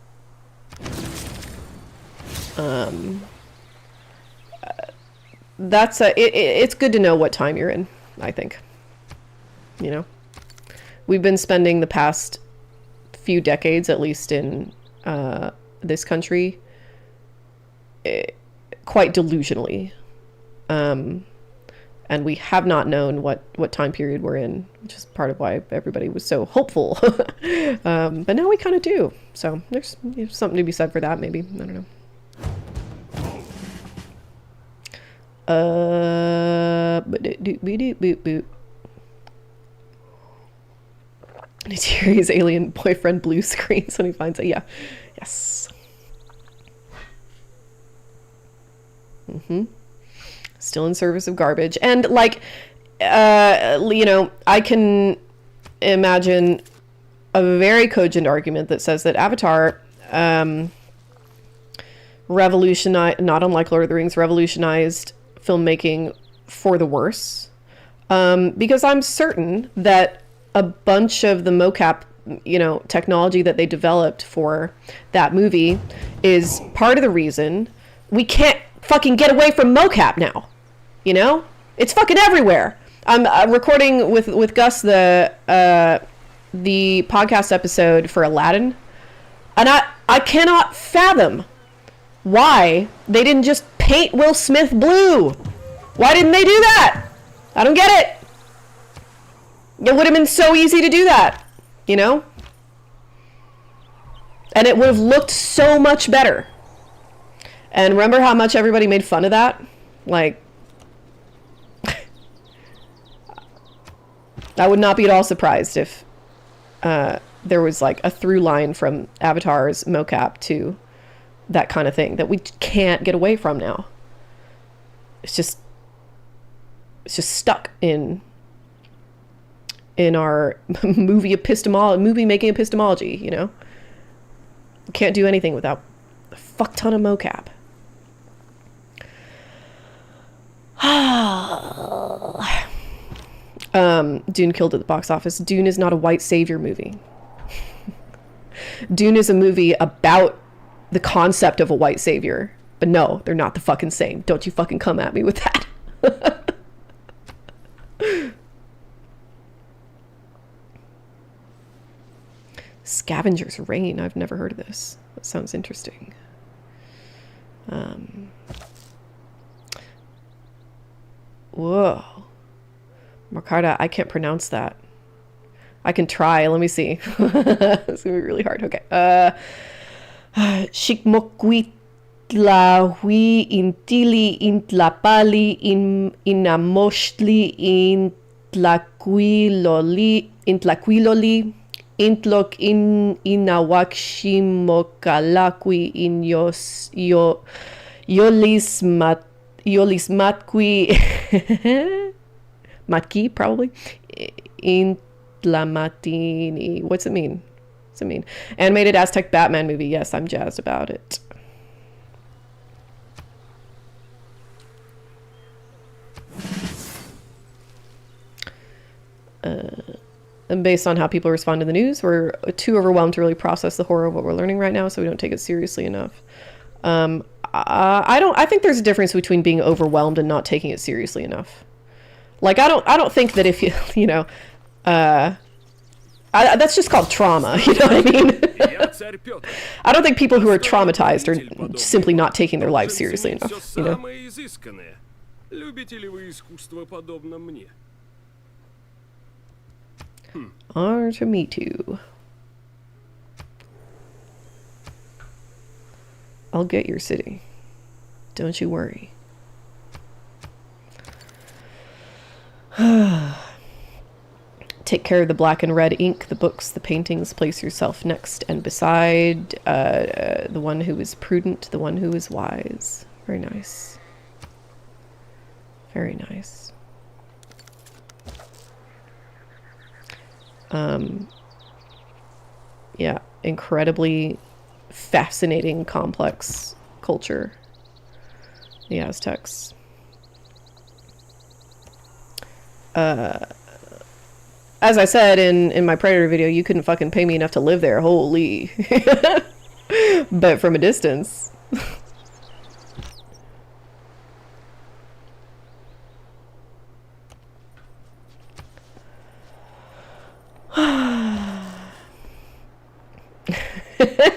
S1: That's it's good to know what time you're in, I think. You know, we've been spending the past few decades, at least in this country, quite delusionally. And we have not known what time period we're in, which is part of why everybody was so hopeful. But now we kind of do. So there's something to be said for that, maybe. I don't know. And it's here his alien boyfriend blue screens when he finds it. Yeah. Yes. Still in service of garbage. And like, you know, I can imagine a very cogent argument that says that Avatar revolutionized, not unlike Lord of the Rings, revolutionized filmmaking for the worse. Because I'm certain that a bunch of the mocap, you know, technology that they developed for that movie is part of the reason we can't fucking get away from mocap now. You know, it's fucking everywhere. I'm recording with Gus the podcast episode for Aladdin, and I cannot fathom why they didn't just paint Will Smith blue. Why didn't they do that? I don't get it. It would have been so easy to do that, you know, and it would have looked so much better. And remember how much everybody made fun of that? Like, I would not be at all surprised if there was like a through line from Avatar's mocap to that kind of thing that we can't get away from now. It's just stuck in our movie making epistemology, you know? We can't do anything without a fuck ton of mocap. Dune killed at the box office. Dune is not a white savior movie. Dune is a movie about the concept of a white savior. But no, they're not the fucking same. Don't you fucking come at me with that. Scavenger's Reign. I've never heard of this. That sounds interesting. Whoa. Marcarda, I can't pronounce that. I can try. Let me see. It's gonna be really hard. Okay. Shikmokwitlahui intili intlapali inamoshli intlaquiloli intlok inawakshimokalakwi in yolismatqui matki probably intlamatini. What's it mean? What's it mean? Animated Aztec Batman movie. Yes, I'm jazzed about it. And based on how people respond to the news, we're too overwhelmed to really process the horror of what we're learning right now, so we don't take it seriously enough. I think there's a difference between being overwhelmed and not taking it seriously enough. Like, I don't think that if you know, that's just called trauma, you know what I mean? I don't think people who are traumatized are simply not taking their lives seriously enough, you know? Or to me too. I'll get your city. Don't you worry. Take care of the black and red ink, the books, the paintings. Place yourself next and beside the one who is prudent, the one who is wise. Very nice. Very nice. Yeah, incredibly fascinating, complex culture. The Aztecs. As I said in my Predator video, you couldn't fucking pay me enough to live there. Holy. But from a distance.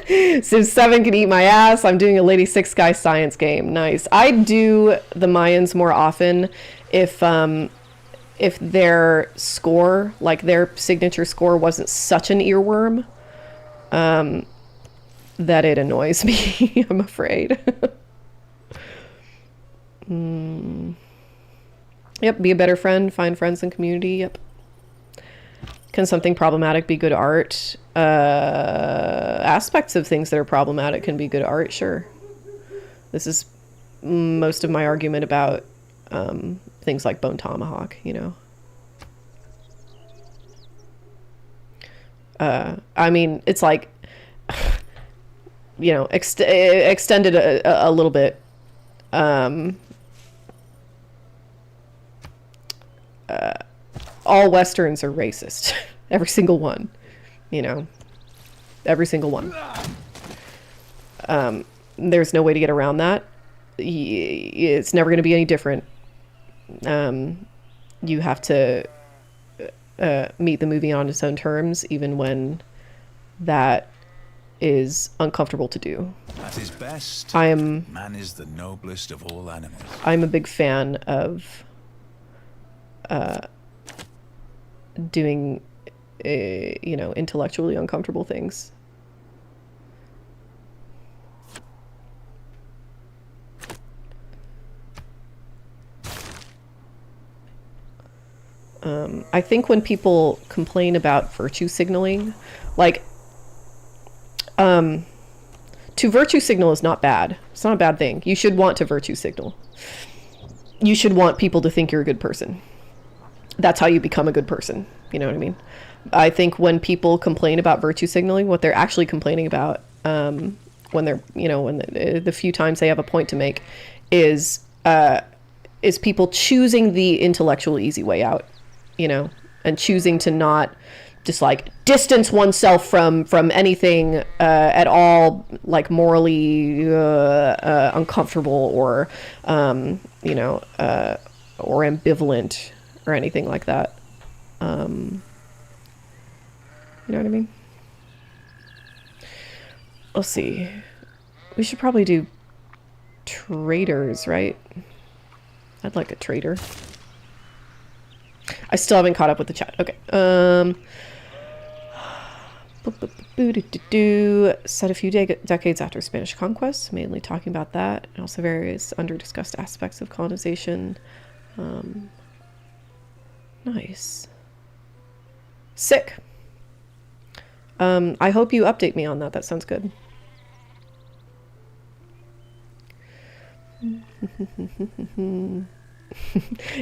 S1: Civ 7 can eat my ass. I'm doing a Lady Six Guy science game. Nice. I do the Mayans more often if their score, like their signature score, wasn't such an earworm that it annoys me, I'm afraid. Yep, be a better friend, find friends and community. Yep. Can something problematic be good art? Aspects of things that are problematic can be good art, sure. This is most of my argument about things like Bone Tomahawk, you know. I mean, it's like, you know, extended a little bit. All Westerns are racist. Every single one, you know, every single one. There's no way to get around that. It's never going to be any different. You have to meet the movie on its own terms, even when that is uncomfortable to do.
S4: At his best,
S1: man
S4: is the noblest of all animals.
S1: I'm a big fan of doing, you know, intellectually uncomfortable things. I think when people complain about virtue signaling, like, to virtue signal is not bad. It's not a bad thing. You should want to virtue signal. You should want people to think you're a good person. That's how you become a good person. You know what I mean? I think when people complain about virtue signaling, what they're actually complaining about, when they're, you know, when the few times they have a point to make, is people choosing the intellectual easy way out, you know, and choosing to not just like distance oneself from anything at all, like morally uncomfortable or you know, or ambivalent or anything like that. You know what I mean? Let's see. We should probably do traders, right? I'd like a trader. I still haven't caught up with the chat. Okay. Set a few decades after Spanish conquest, mainly talking about that, and also various under-discussed aspects of colonization. Nice. Sick. I hope you update me on that. That sounds good.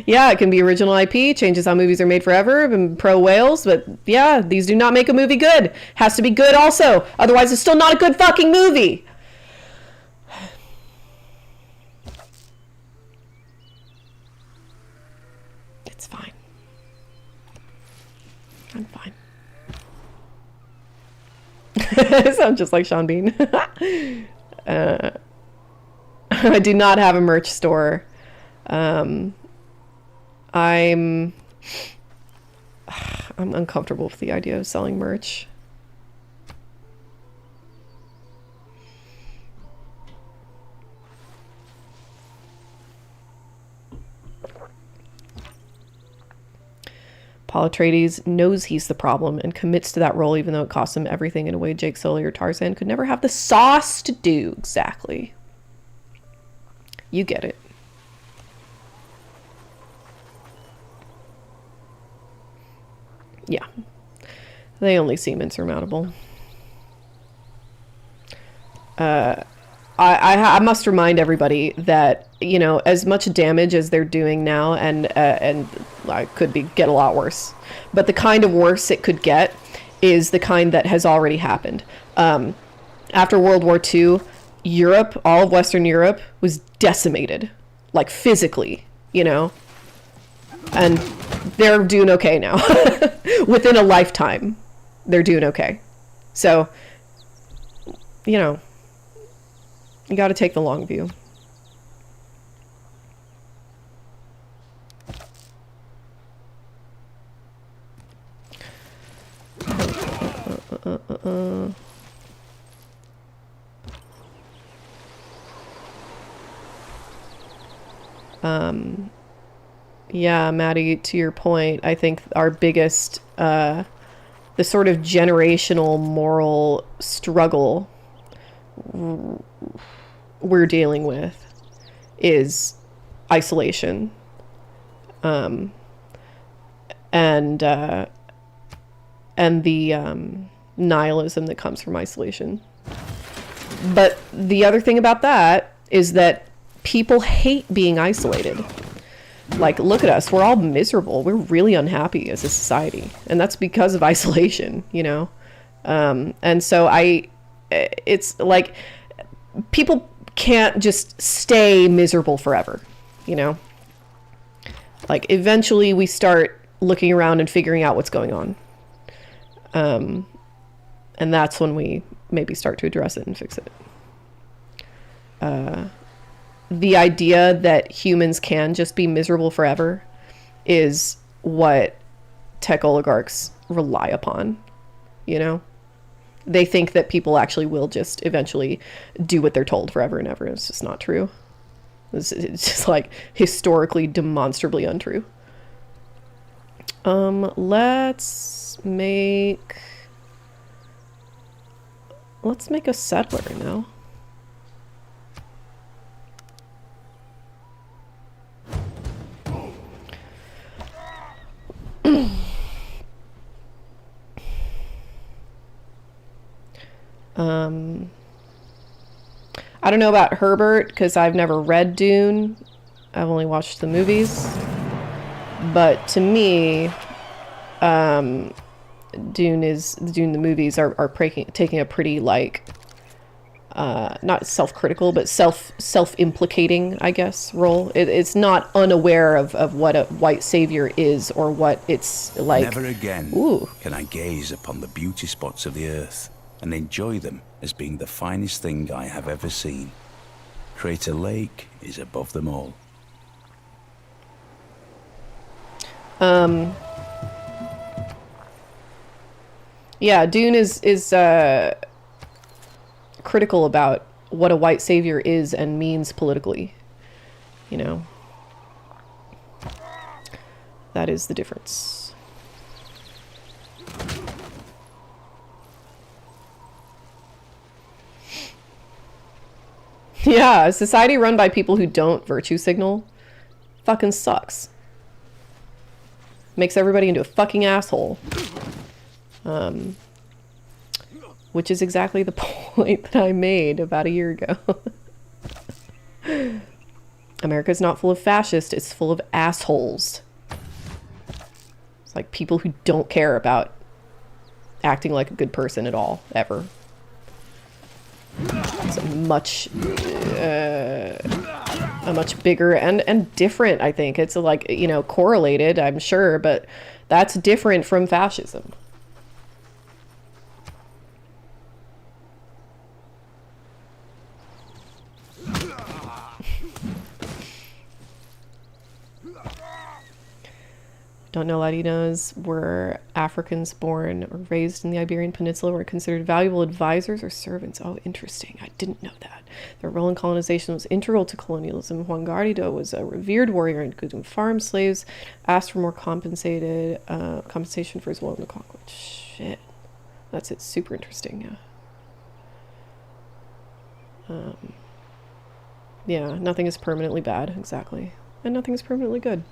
S1: Yeah, it can be original IP, changes how movies are made forever, and pro whales, but yeah, these do not make a movie good. Has to be good also, otherwise it's still not a good fucking movie. It's fine. I'm fine. I sound just like Sean Bean. I do not have a merch store. I'm uncomfortable with the idea of selling merch. Paul Atreides knows he's the problem and commits to that role even though it costs him everything in a way Jake Sully or Tarzan could never have the sauce to do. Exactly. You get it. Yeah. They only seem insurmountable. I must remind everybody that, you know, as much damage as they're doing now, and could get a lot worse, but the kind of worse it could get is the kind that has already happened. After World War II, Europe, all of Western Europe, was decimated, like physically, you know, and they're doing okay now. Within a lifetime, they're doing okay. So, you know, you got to take the long view. Yeah, Maddie, to your point, I think our biggest, the sort of generational moral struggle we're dealing with is isolation. And the nihilism that comes from isolation. But the other thing about that is that people hate being isolated. Like, look at us. We're all miserable. We're really unhappy as a society. And that's because of isolation, you know? And so it's like, people can't just stay miserable forever, you know? Like, eventually we start looking around and figuring out what's going on. And that's when we maybe start to address it and fix it. The idea that humans can just be miserable forever is what tech oligarchs rely upon, you know? They think that people actually will just eventually do what they're told forever and ever. It's just not true. It's just like historically demonstrably untrue. Let's make a settler now. I don't know about Herbert because I've never read Dune. I've only watched the movies. But to me, Dune, the movies are taking a pretty, like, not self-critical, but self-implicating, I guess, role. It's not unaware of what a white savior is or what it's like.
S4: Never again can I gaze upon the beauty spots of the earth and enjoy them as being the finest thing I have ever seen. Crater Lake is above them all.
S1: Yeah, Dune is critical about what a white savior is and means politically, you know. That is the difference. Yeah, a society run by people who don't virtue signal fucking sucks. Makes everybody into a fucking asshole. Which is exactly the point that I made about a year ago. America's not full of fascists, it's full of assholes. It's like people who don't care about acting like a good person at all, ever. It's a much bigger and different, I think. It's like, you know, correlated, I'm sure, but that's different from fascism. Don't know Latinos were Africans born or raised in the Iberian Peninsula were considered valuable advisors or servants. Oh, interesting. I didn't know that. Their role in colonization was integral to colonialism. Juan Garrido was a revered warrior and could farm slaves, asked for more compensation for his will in the conquest. Shit. That's it. Super interesting, yeah. Yeah, nothing is permanently bad, exactly. And nothing is permanently good.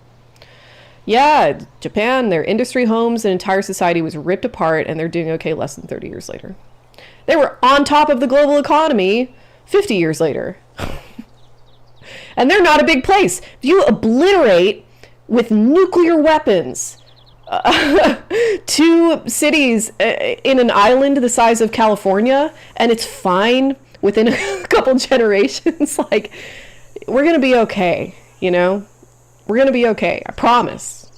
S1: Yeah, Japan, their industry, homes, and entire society was ripped apart, and they're doing okay less than 30 years later. They were on top of the global economy 50 years later. And they're not a big place. If you obliterate with nuclear weapons 2 cities in an island the size of California, and it's fine within a couple generations, like, we're going to be okay, you know? We're going to be okay. I promise.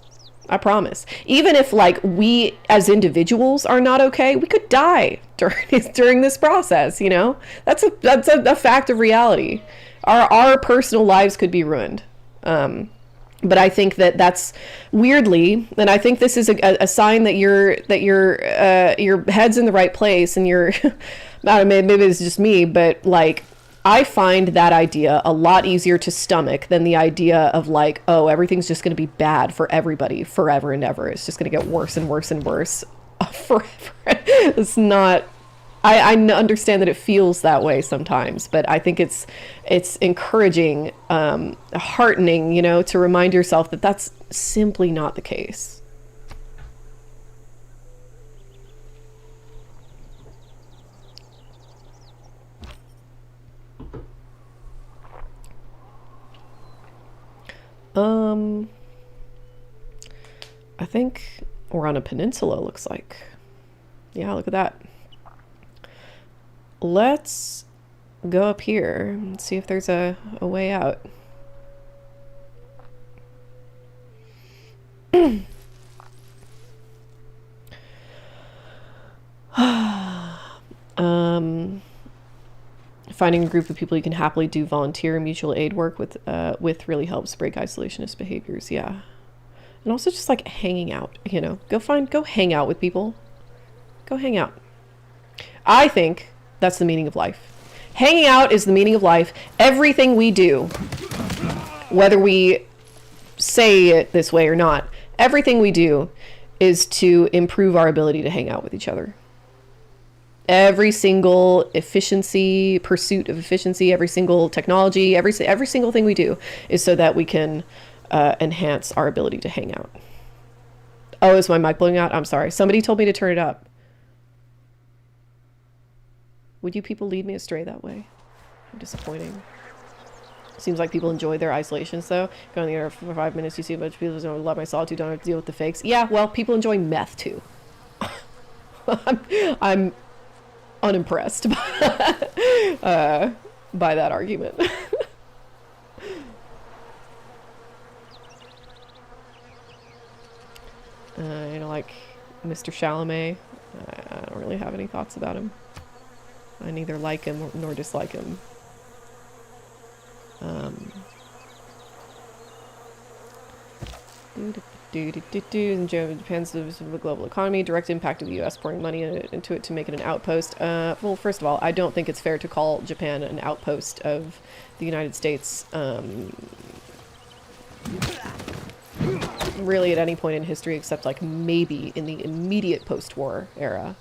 S1: I promise. Even if, like, we as individuals are not okay, we could die during this process, you know? That's a fact of reality. Our personal lives could be ruined. But I think that's weirdly, and I think this is a sign that your head's in the right place, and you're, I don't know, maybe it's just me, but, like, I find that idea a lot easier to stomach than the idea of like, oh, everything's just going to be bad for everybody forever and ever. It's just going to get worse and worse and worse forever. It's not. I understand that it feels that way sometimes, but I think it's encouraging, heartening, you know, to remind yourself that that's simply not the case. I think we're on a peninsula, looks like. Yeah, look at that. Let's go up here and see if there's a way out. Finding a group of people you can happily do volunteer and mutual aid work with really helps break isolationist behaviors. Yeah. And also just like hanging out, you know, go hang out with people. Go hang out. I think that's the meaning of life. Hanging out is the meaning of life. Everything we do, whether we say it this way or not, everything we do is to improve our ability to hang out with each other. Every single pursuit of efficiency, every single technology, every single thing we do is so that we can enhance our ability to hang out. Oh, is my mic blowing out? I'm sorry. Somebody told me to turn it up. Would you people lead me astray that way? I'm disappointing. Seems like people enjoy their isolations, though. Go on the internet for 5 minutes, you see a bunch of people who don't love my solitude, don't have to deal with the fakes. Yeah, well, people enjoy meth, too. I'm unimpressed by that argument. You know, like Mr. Chalamet, I don't really have any thoughts about him. I neither like him nor dislike him. Japan's the global economy, direct impact of the U.S. pouring money into it to make it an outpost. Well, first of all, I don't think it's fair to call Japan an outpost of the United States. Really at any point in history, except like maybe in the immediate post-war era.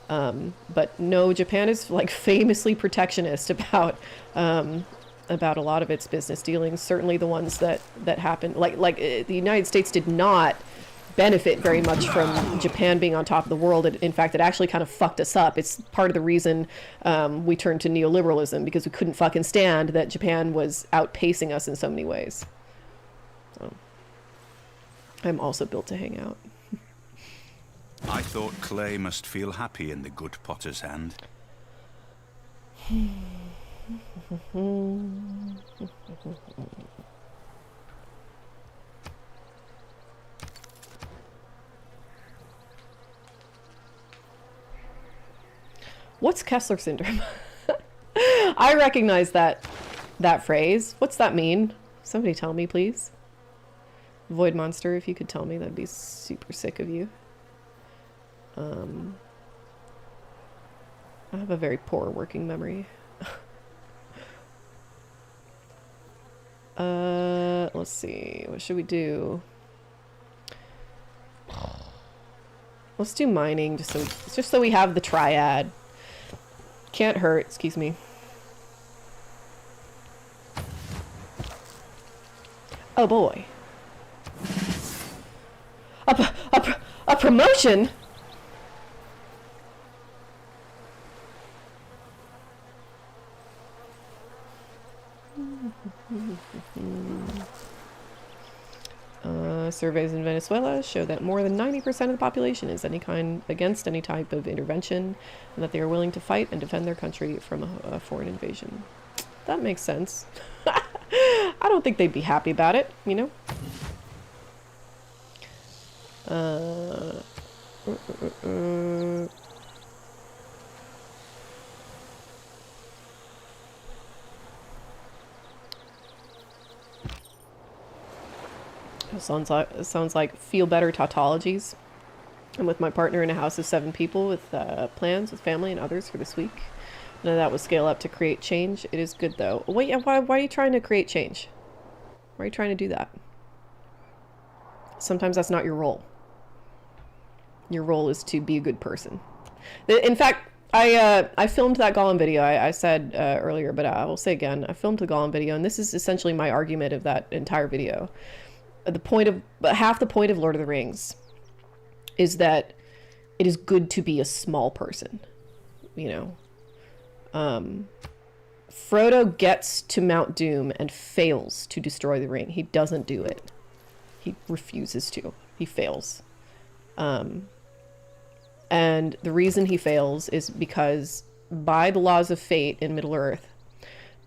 S1: But no, Japan is like famously protectionist about a lot of its business dealings. Certainly the ones that happened, like the United States did not benefit very much from Japan being on top of the world. In fact, it actually kind of fucked us up. It's part of the reason we turned to neoliberalism, because we couldn't fucking stand that Japan was outpacing us in so many ways. So, I'm also built to hang out.
S3: I thought clay must feel happy in the good potter's hand.
S1: What's Kessler syndrome? I recognize that phrase. What's that mean? Somebody tell me, please. Void Monster, if you could tell me, that'd be super sick of you. I have a very poor working memory. Let's see. What should we do? Let's do mining, just so we have the triad. Can't hurt. Excuse me. Oh boy. A promotion? Surveys in Venezuela show that more than 90% of the population is against any type of intervention, and that they are willing to fight and defend their country from a foreign invasion. That makes sense. I don't think they'd be happy about it, you know? Sounds like feel better tautologies. I'm with my partner in a house of 7 people with plans with family and others for this week. None of that will scale up to create change. It is good though. Wait, why are you trying to create change? Why are you trying to do that? Sometimes that's not your role. Your role is to be a good person. In fact, I filmed that Gollum video. I said earlier, but I will say again, I filmed the Gollum video, and this is essentially my argument of that entire video. Half the point of Lord of the Rings is that it is good to be a small person, you know. Frodo gets to Mount Doom and fails to destroy the ring. He doesn't do it. He refuses to. He fails. And the reason he fails is because by the laws of fate in Middle-earth,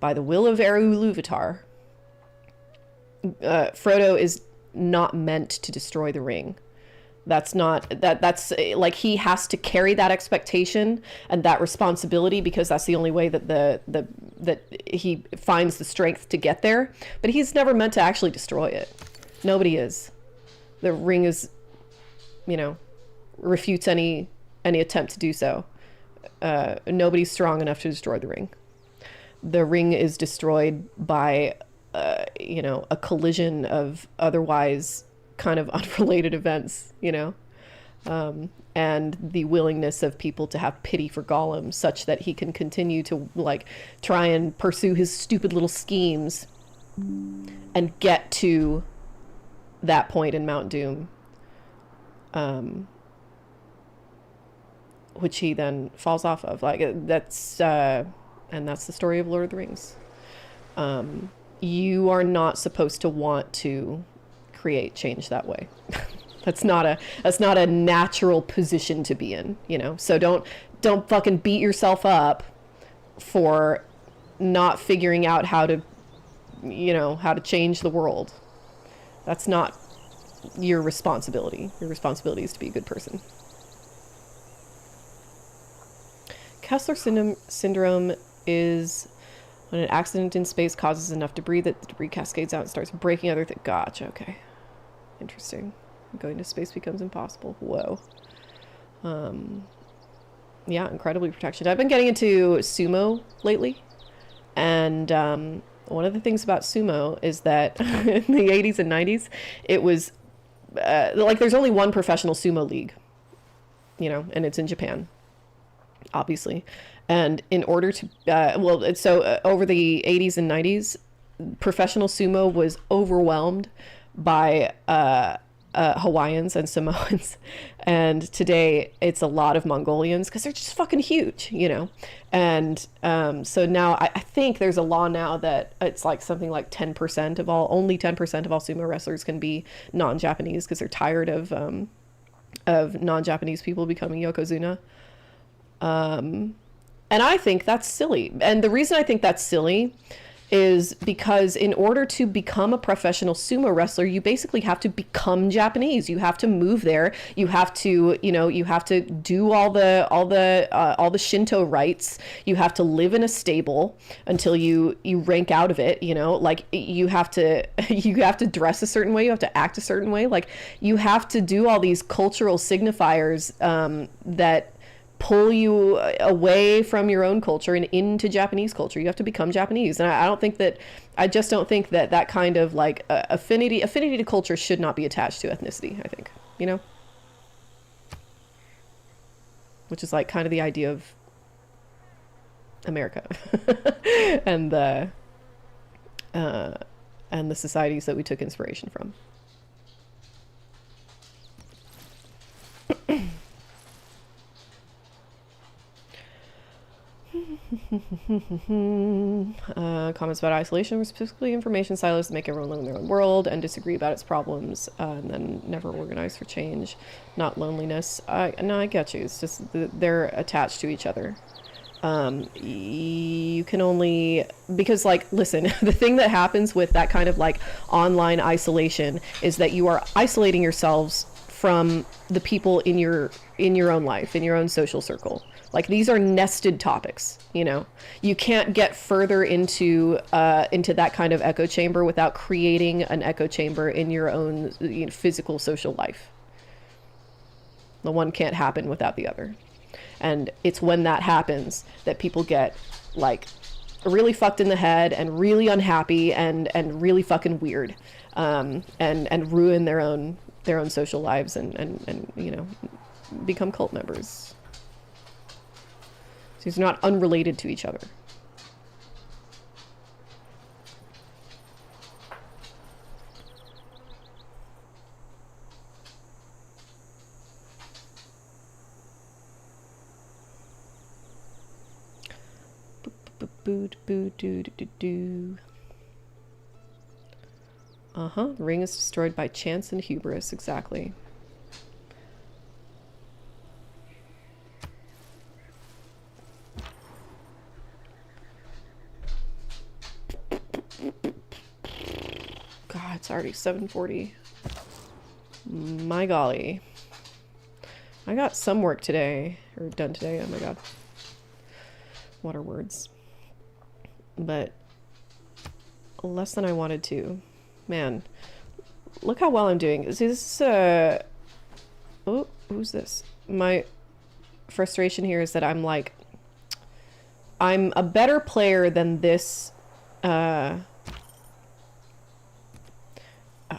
S1: by the will of Eru Ilúvatar, Frodo is not meant to destroy the ring. That's like, he has to carry that expectation and that responsibility because that's the only way that that he finds the strength to get there. But he's never meant to actually destroy it. Nobody is. The ring is, you know, refutes any attempt to do so. Nobody's strong enough to destroy the ring. The ring is destroyed by you know, a collision of otherwise kind of unrelated events, you know, and the willingness of people to have pity for Gollum such that he can continue to like try and pursue his stupid little schemes and get to that point in Mount Doom, which he then falls off of. Like, that's and that's the story of Lord of the Rings. You are not supposed to want to create change that way. That's not a natural position to be in, you know. So don't fucking beat yourself up for not figuring out how to, you know, how to change the world. That's not your responsibility. Your responsibility is to be a good person. Kessler syndrome is when an accident in space causes enough debris that the debris cascades out and starts breaking other things. Gotcha, okay. Interesting. Going to space becomes impossible. Whoa. Yeah, incredibly protection. I've been getting into sumo lately. And one of the things about sumo is that in the 80s and 90s, it was like there's only one professional sumo league, you know, and it's in Japan, obviously. And in order to, over the 80s and 90s, professional sumo was overwhelmed by Hawaiians and Samoans. And today it's a lot of Mongolians because they're just fucking huge, you know. And so now I think there's a law now that it's like something like only 10% of all sumo wrestlers can be non-Japanese because they're tired of non-Japanese people becoming yokozuna. And I think that's silly. And the reason I think that's silly is because in order to become a professional sumo wrestler, you basically have to become Japanese. You have to move there. You have to, you know, you have to do all the Shinto rites. You have to live in a stable until you rank out of it. You know, like you have to dress a certain way. You have to act a certain way. Like you have to do all these cultural signifiers that pull you away from your own culture and into Japanese culture. You have to become Japanese. And I just don't think that kind of like affinity to culture should not be attached to ethnicity, I think, you know, which is like kind of the idea of America and the societies that we took inspiration from. Comments about isolation were specifically information silos that make everyone live in their own world and disagree about its problems, and then never organize for change, not loneliness. I get you. It's just they're attached to each other. You can only, because like, listen, the thing that happens with that kind of like online isolation is that you are isolating yourselves from the people in your own life, in your own social circle. Like these are nested topics, you know. You can't get further into that kind of echo chamber without creating an echo chamber in your own, you know, physical social life. The one can't happen without the other. And it's when that happens that people get like really fucked in the head and really unhappy and really fucking weird, and ruin their own social lives and you know, become cult members. So these are not unrelated to each other. Uh-huh. Ring is destroyed by chance and hubris. Exactly. God, it's already 7:40. My golly. I got some work today. Or done today. Oh my god. What are words? But less than I wanted to. Man, look how well I'm doing. Is this oh, who's this? My frustration here is that I'm like, I'm a better player than this oh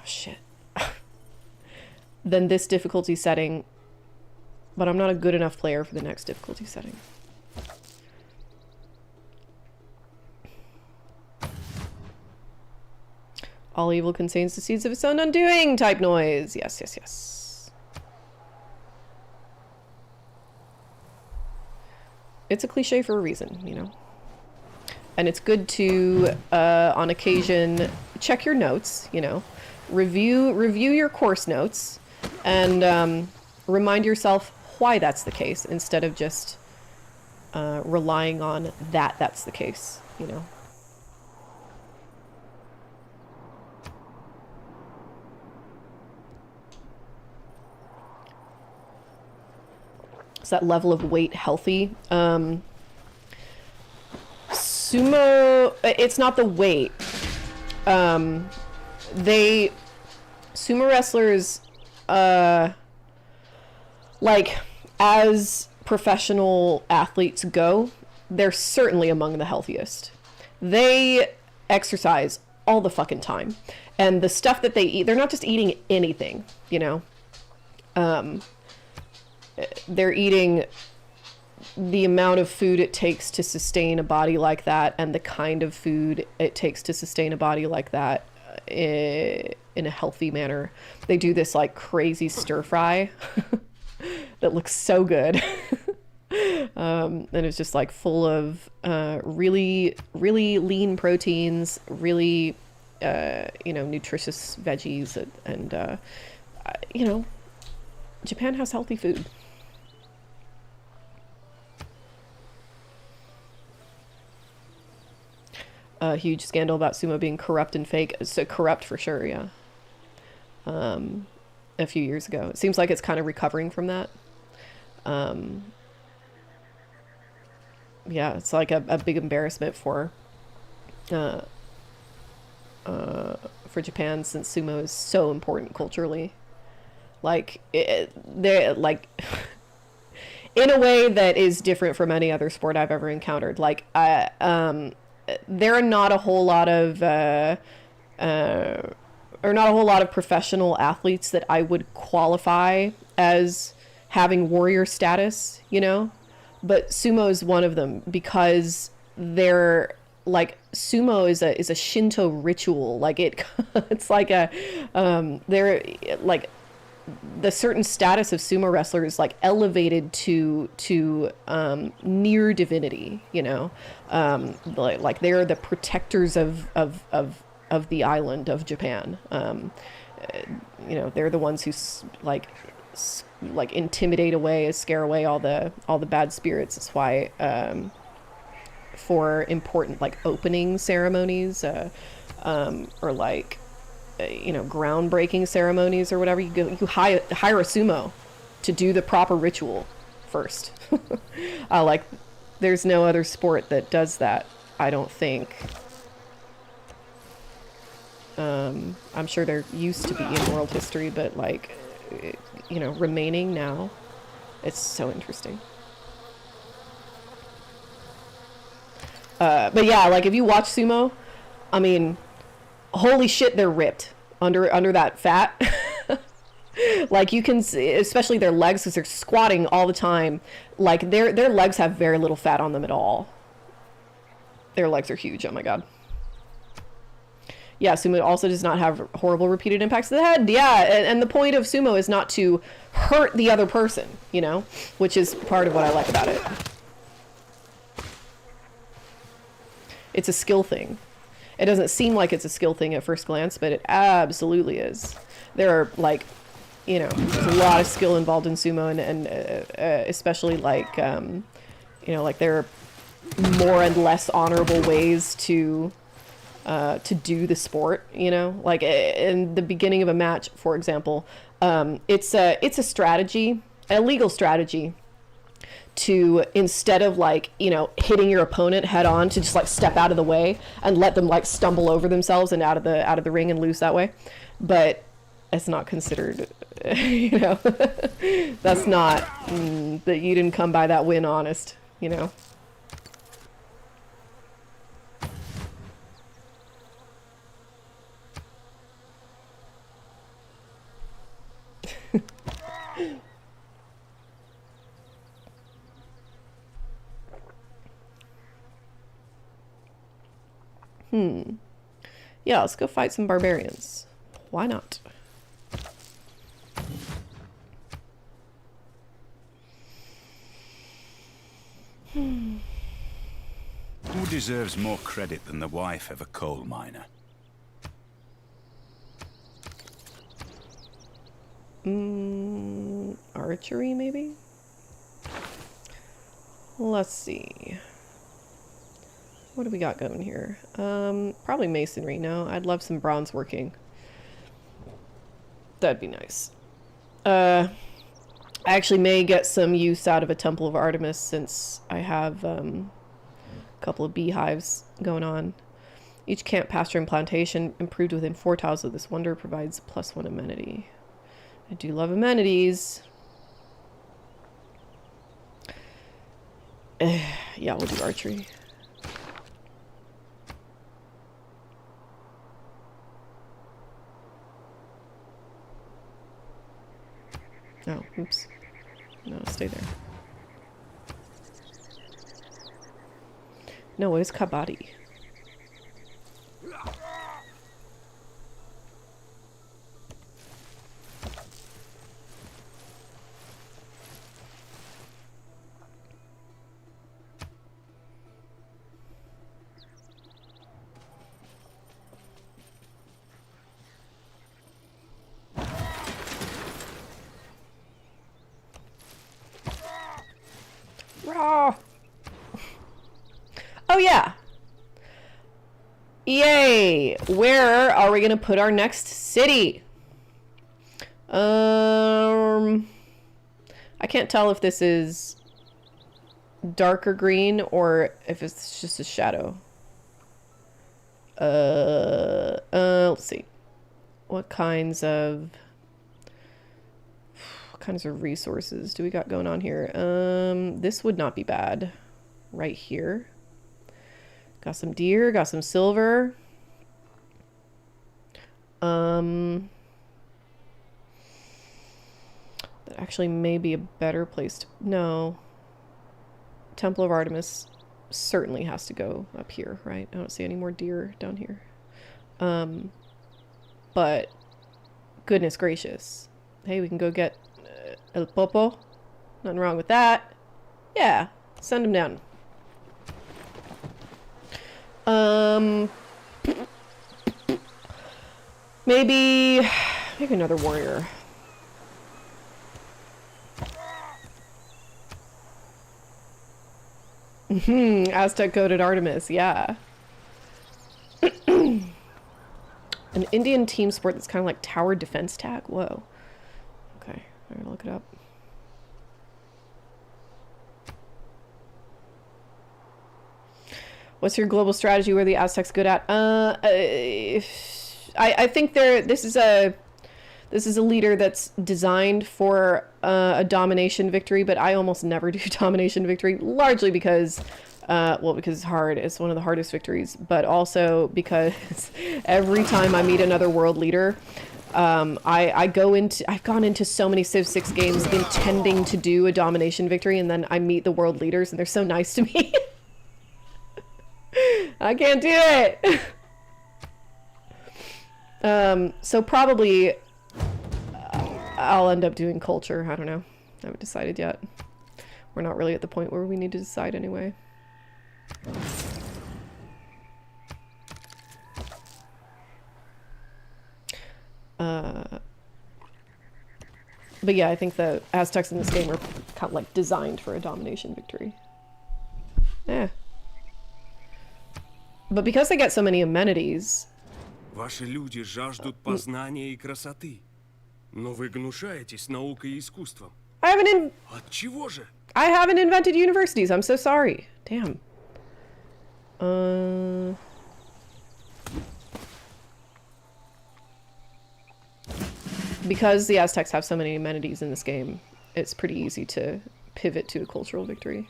S1: shit. Than this difficulty setting, but I'm not a good enough player for the next difficulty setting. All evil contains the seeds of its own undoing type noise. Yes, yes, yes. It's a cliche for a reason, you know. And it's good to, on occasion, check your notes, you know. Review your course notes and remind yourself why that's the case instead of just relying on that's the case, you know. That level of weight healthy? Sumo, it's not the weight. Sumo wrestlers, like, as professional athletes go, they're certainly among the healthiest. They exercise all the fucking time. And the stuff that they eat, they're not just eating anything, you know? They're eating the amount of food it takes to sustain a body like that and the kind of food it takes to sustain a body like that in a healthy manner. They do this like crazy stir fry that looks so good. And it's just like full of really, really lean proteins, really, you know, nutritious veggies and you know, Japan has healthy food. A huge scandal about sumo being corrupt and fake. So corrupt for sure, yeah. A few years ago. It seems like it's kind of recovering from that. Yeah, it's like a big embarrassment for Japan since sumo is so important culturally. Like, they're like in a way that is different from any other sport I've ever encountered. Like, there are not a whole lot of professional athletes that I would qualify as having warrior status, you know, but sumo is one of them because they're like, sumo is a Shinto ritual. Like it's like they're like, the certain status of sumo wrestlers like elevated to near divinity, you know, like they're the protectors of the island of Japan. You know, they're the ones who like intimidate away, scare away all the bad spirits. That's why for important like opening ceremonies or like, you know, groundbreaking ceremonies or whatever, you hire a sumo to do the proper ritual first. Like, there's no other sport that does that, I don't think. I'm sure there used to be in world history, but like, you know, remaining now, it's so interesting. But yeah, like if you watch sumo, I mean, holy shit, they're ripped under that fat. Like you can see, especially their legs, because they're squatting all the time. Like their legs have very little fat on them at all. Their legs are huge. Oh my god. Yeah, sumo also does not have horrible repeated impacts to the head. Yeah, and the point of sumo is not to hurt the other person, you know, which is part of what I like about it. It's a skill thing. It doesn't seem like it's a skill thing at first glance, but it absolutely is. There are, like, you know, there's a lot of skill involved in sumo, and especially, like, you know, like, there are more and less honorable ways to do the sport, you know? Like, in the beginning of a match, for example, it's a strategy, a legal strategy, to, instead of, like, you know, hitting your opponent head on, to just, like, step out of the way and let them, like, stumble over themselves and out of the ring and lose that way. But it's not considered, you know, that's not, that you didn't come by that win honest, you know. Yeah, let's go fight some barbarians. Why not?
S3: Who deserves more credit than the wife of a coal miner?
S1: Archery, maybe? Let's see. What do we got going here? Probably masonry. No, I'd love some bronze working. That'd be nice. I actually may get some use out of a Temple of Artemis, since I have a couple of beehives going on. Each camp, pasture, and plantation improved within 4 tiles of this wonder provides +1 amenity. I do love amenities. Yeah, we'll do archery. Oh, oops. No, stay there. No, what is kabaddi? Raw. Oh yeah. Yay! Where are we gonna put our next city? I can't tell if this is darker green or if it's just a shadow. Let's see. What kinds of resources do we got going on here? This would not be bad. Right here. Got some deer, got some silver. That actually may be a better place to... No. Temple of Artemis certainly has to go up here, right? I don't see any more deer down here. But goodness gracious. Hey, we can go get El Popo. Nothing wrong with that. Yeah, send him down. Maybe another warrior. Aztec coded Artemis, yeah. An Indian team sport that's kind of like tower defense tag. Whoa. Okay, I'm gonna look it up. What's your global strategy? Where are the Aztecs good at? I think this is This is a leader that's designed for a domination victory, but I almost never do domination victory, largely because, well, because it's hard. It's one of the hardest victories, but also because every time I meet another world leader, I've gone into so many Civ 6 games intending to do a domination victory, and then I meet the world leaders, and they're so nice to me. I can't do it. So probably I'll end up doing culture. I don't know. I haven't decided yet. We're not really at the point where we need to decide anyway. But yeah, I think the Aztecs in this game are kind of like designed for a domination victory. Yeah. But because they get so many amenities...
S5: Ваши люди жаждут познания и красоты, но вы гнушаетесь наукой и искусством. Отчего же?
S1: I haven't invented universities. I'm so sorry. Damn. Because the Aztecs have so many amenities in this game, it's pretty easy to pivot to a cultural victory.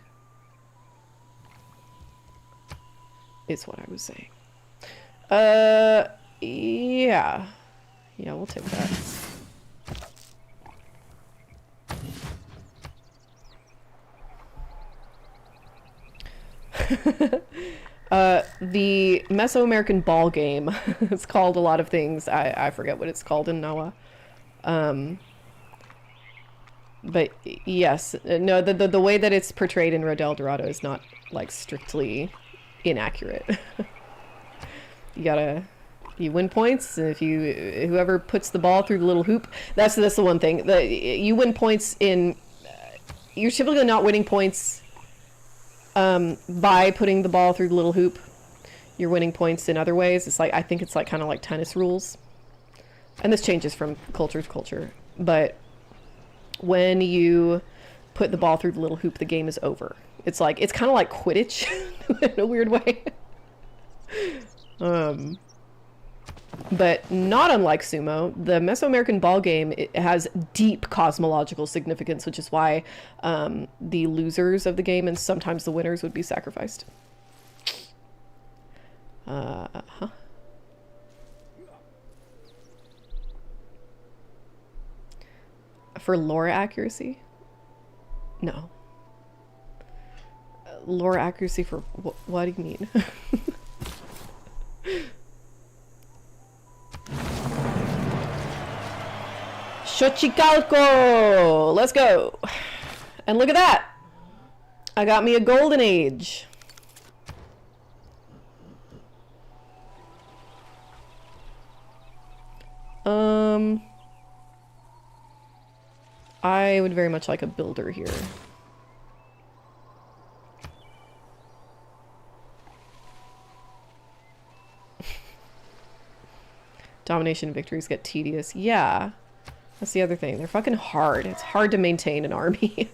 S1: Is what I was saying. Yeah. Yeah, we'll take that. The Mesoamerican ball game. It's called a lot of things. I forget what it's called in Noah. But yes, no, the way that it's portrayed in Rodel Dorado is not like strictly inaccurate. You win points if whoever puts the ball through the little hoop. That's the one thing. You win points in. You're typically not winning points by putting the ball through the little hoop. You're winning points in other ways. It's like, I think it's like kind of like tennis rules, and this changes from culture to culture. But when you put the ball through the little hoop, the game is over. It's like, it's kind of like Quidditch in a weird way. But not unlike sumo, the Mesoamerican ball game, it has deep cosmological significance, which is why the losers of the game and sometimes the winners would be sacrificed. For lore accuracy? No. Lore accuracy for what do you mean? Xochicalco! Let's go! And look at that! I got me a golden age. I would very much like a builder here. Domination victories get tedious. Yeah. That's the other thing. They're fucking hard. It's hard to maintain an army.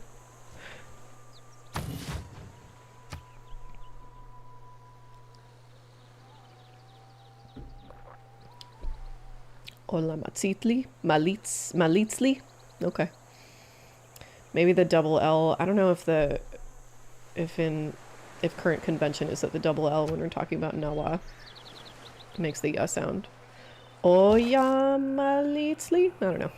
S1: Hola Matzitli? Malitzli? Okay. Maybe the double L. I don't know if if current convention is that the double L when we're talking about Nawa makes the ya sound. Oya Malitzli? I don't know.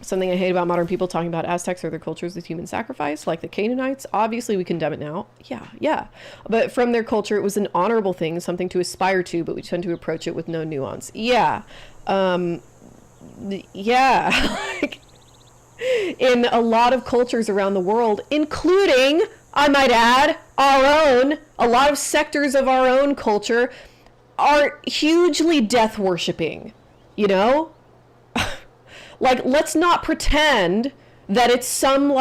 S1: Something I hate about modern people talking about Aztecs or their cultures with human sacrifice, like the Canaanites. Obviously, we condemn it now. Yeah. But from their culture, it was an honorable thing, something to aspire to, but we tend to approach it with no nuance. Yeah. Yeah. Like, in a lot of cultures around the world, including, I might add, our own, a lot of sectors of our own culture are hugely death worshipping, you know? Like, let's not pretend that it's some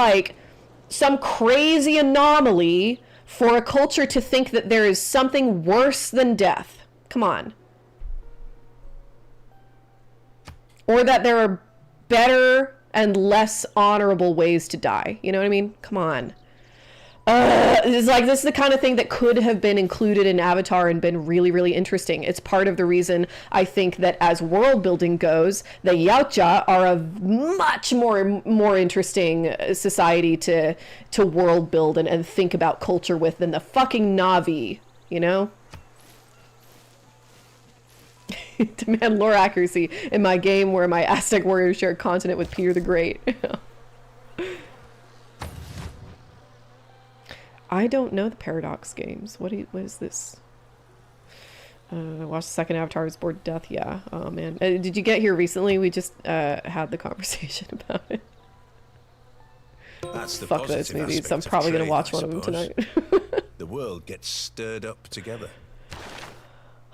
S1: crazy anomaly for a culture to think that there is something worse than death. Come on. Or that there are better and less honorable ways to die. You know what I mean? Come on. It's like, this is the kind of thing that could have been included in Avatar and been really, really interesting. It's part of the reason I think that as world building goes, the Yautja are a much more interesting society to world build and think about culture with than the fucking Na'vi, you know? Demand lore accuracy in my game where my Aztec warriors share a continent with Peter the Great. I don't know the Paradox games. What is this? Watch the second Avatar is bored to death. Yeah. Oh man. Did you get here recently? We just had the conversation about it.
S4: That's the
S1: Fuck those movies.
S4: aspect
S1: I'm
S4: of
S1: probably gonna
S4: trade,
S1: watch
S4: I
S1: one of them
S4: suppose.
S1: tonight.
S4: The world gets stirred up together.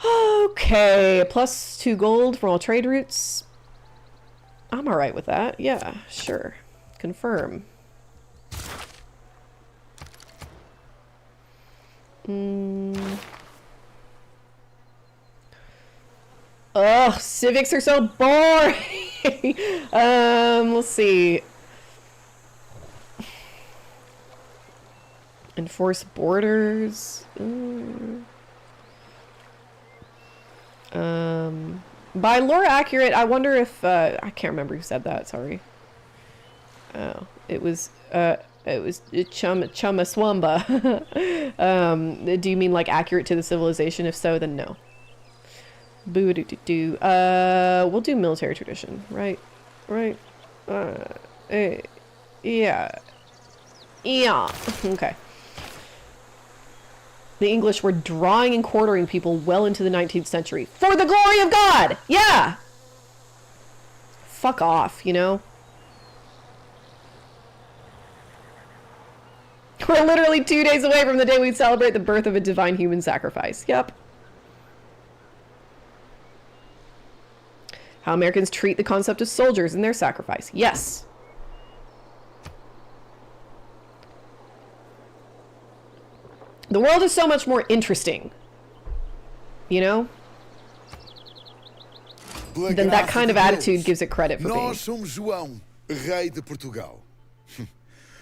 S1: Okay, +2 gold for all trade routes. I'm alright with that. Yeah, sure. Confirm. Ugh, civics are so boring. We'll see. Enforce borders. By lore accurate, I wonder if I can't remember who said that. Sorry. Oh, it was Chumaswamba. Do you mean like accurate to the civilization? If so, then no. Boo doo doo doo. We'll do military tradition, right? Right. Yeah. Yeah. Okay. The English were drawing and quartering people well into the 19th century. For the glory of God! Yeah! Fuck off, you know? We're literally 2 days away from the day we celebrate the birth of a divine human sacrifice. Yep. How Americans treat the concept of soldiers and their sacrifice. Yes. The world is so much more interesting, you know? Then that kind of attitude gives it credit for being.
S6: Nós somos João, rei de Portugal.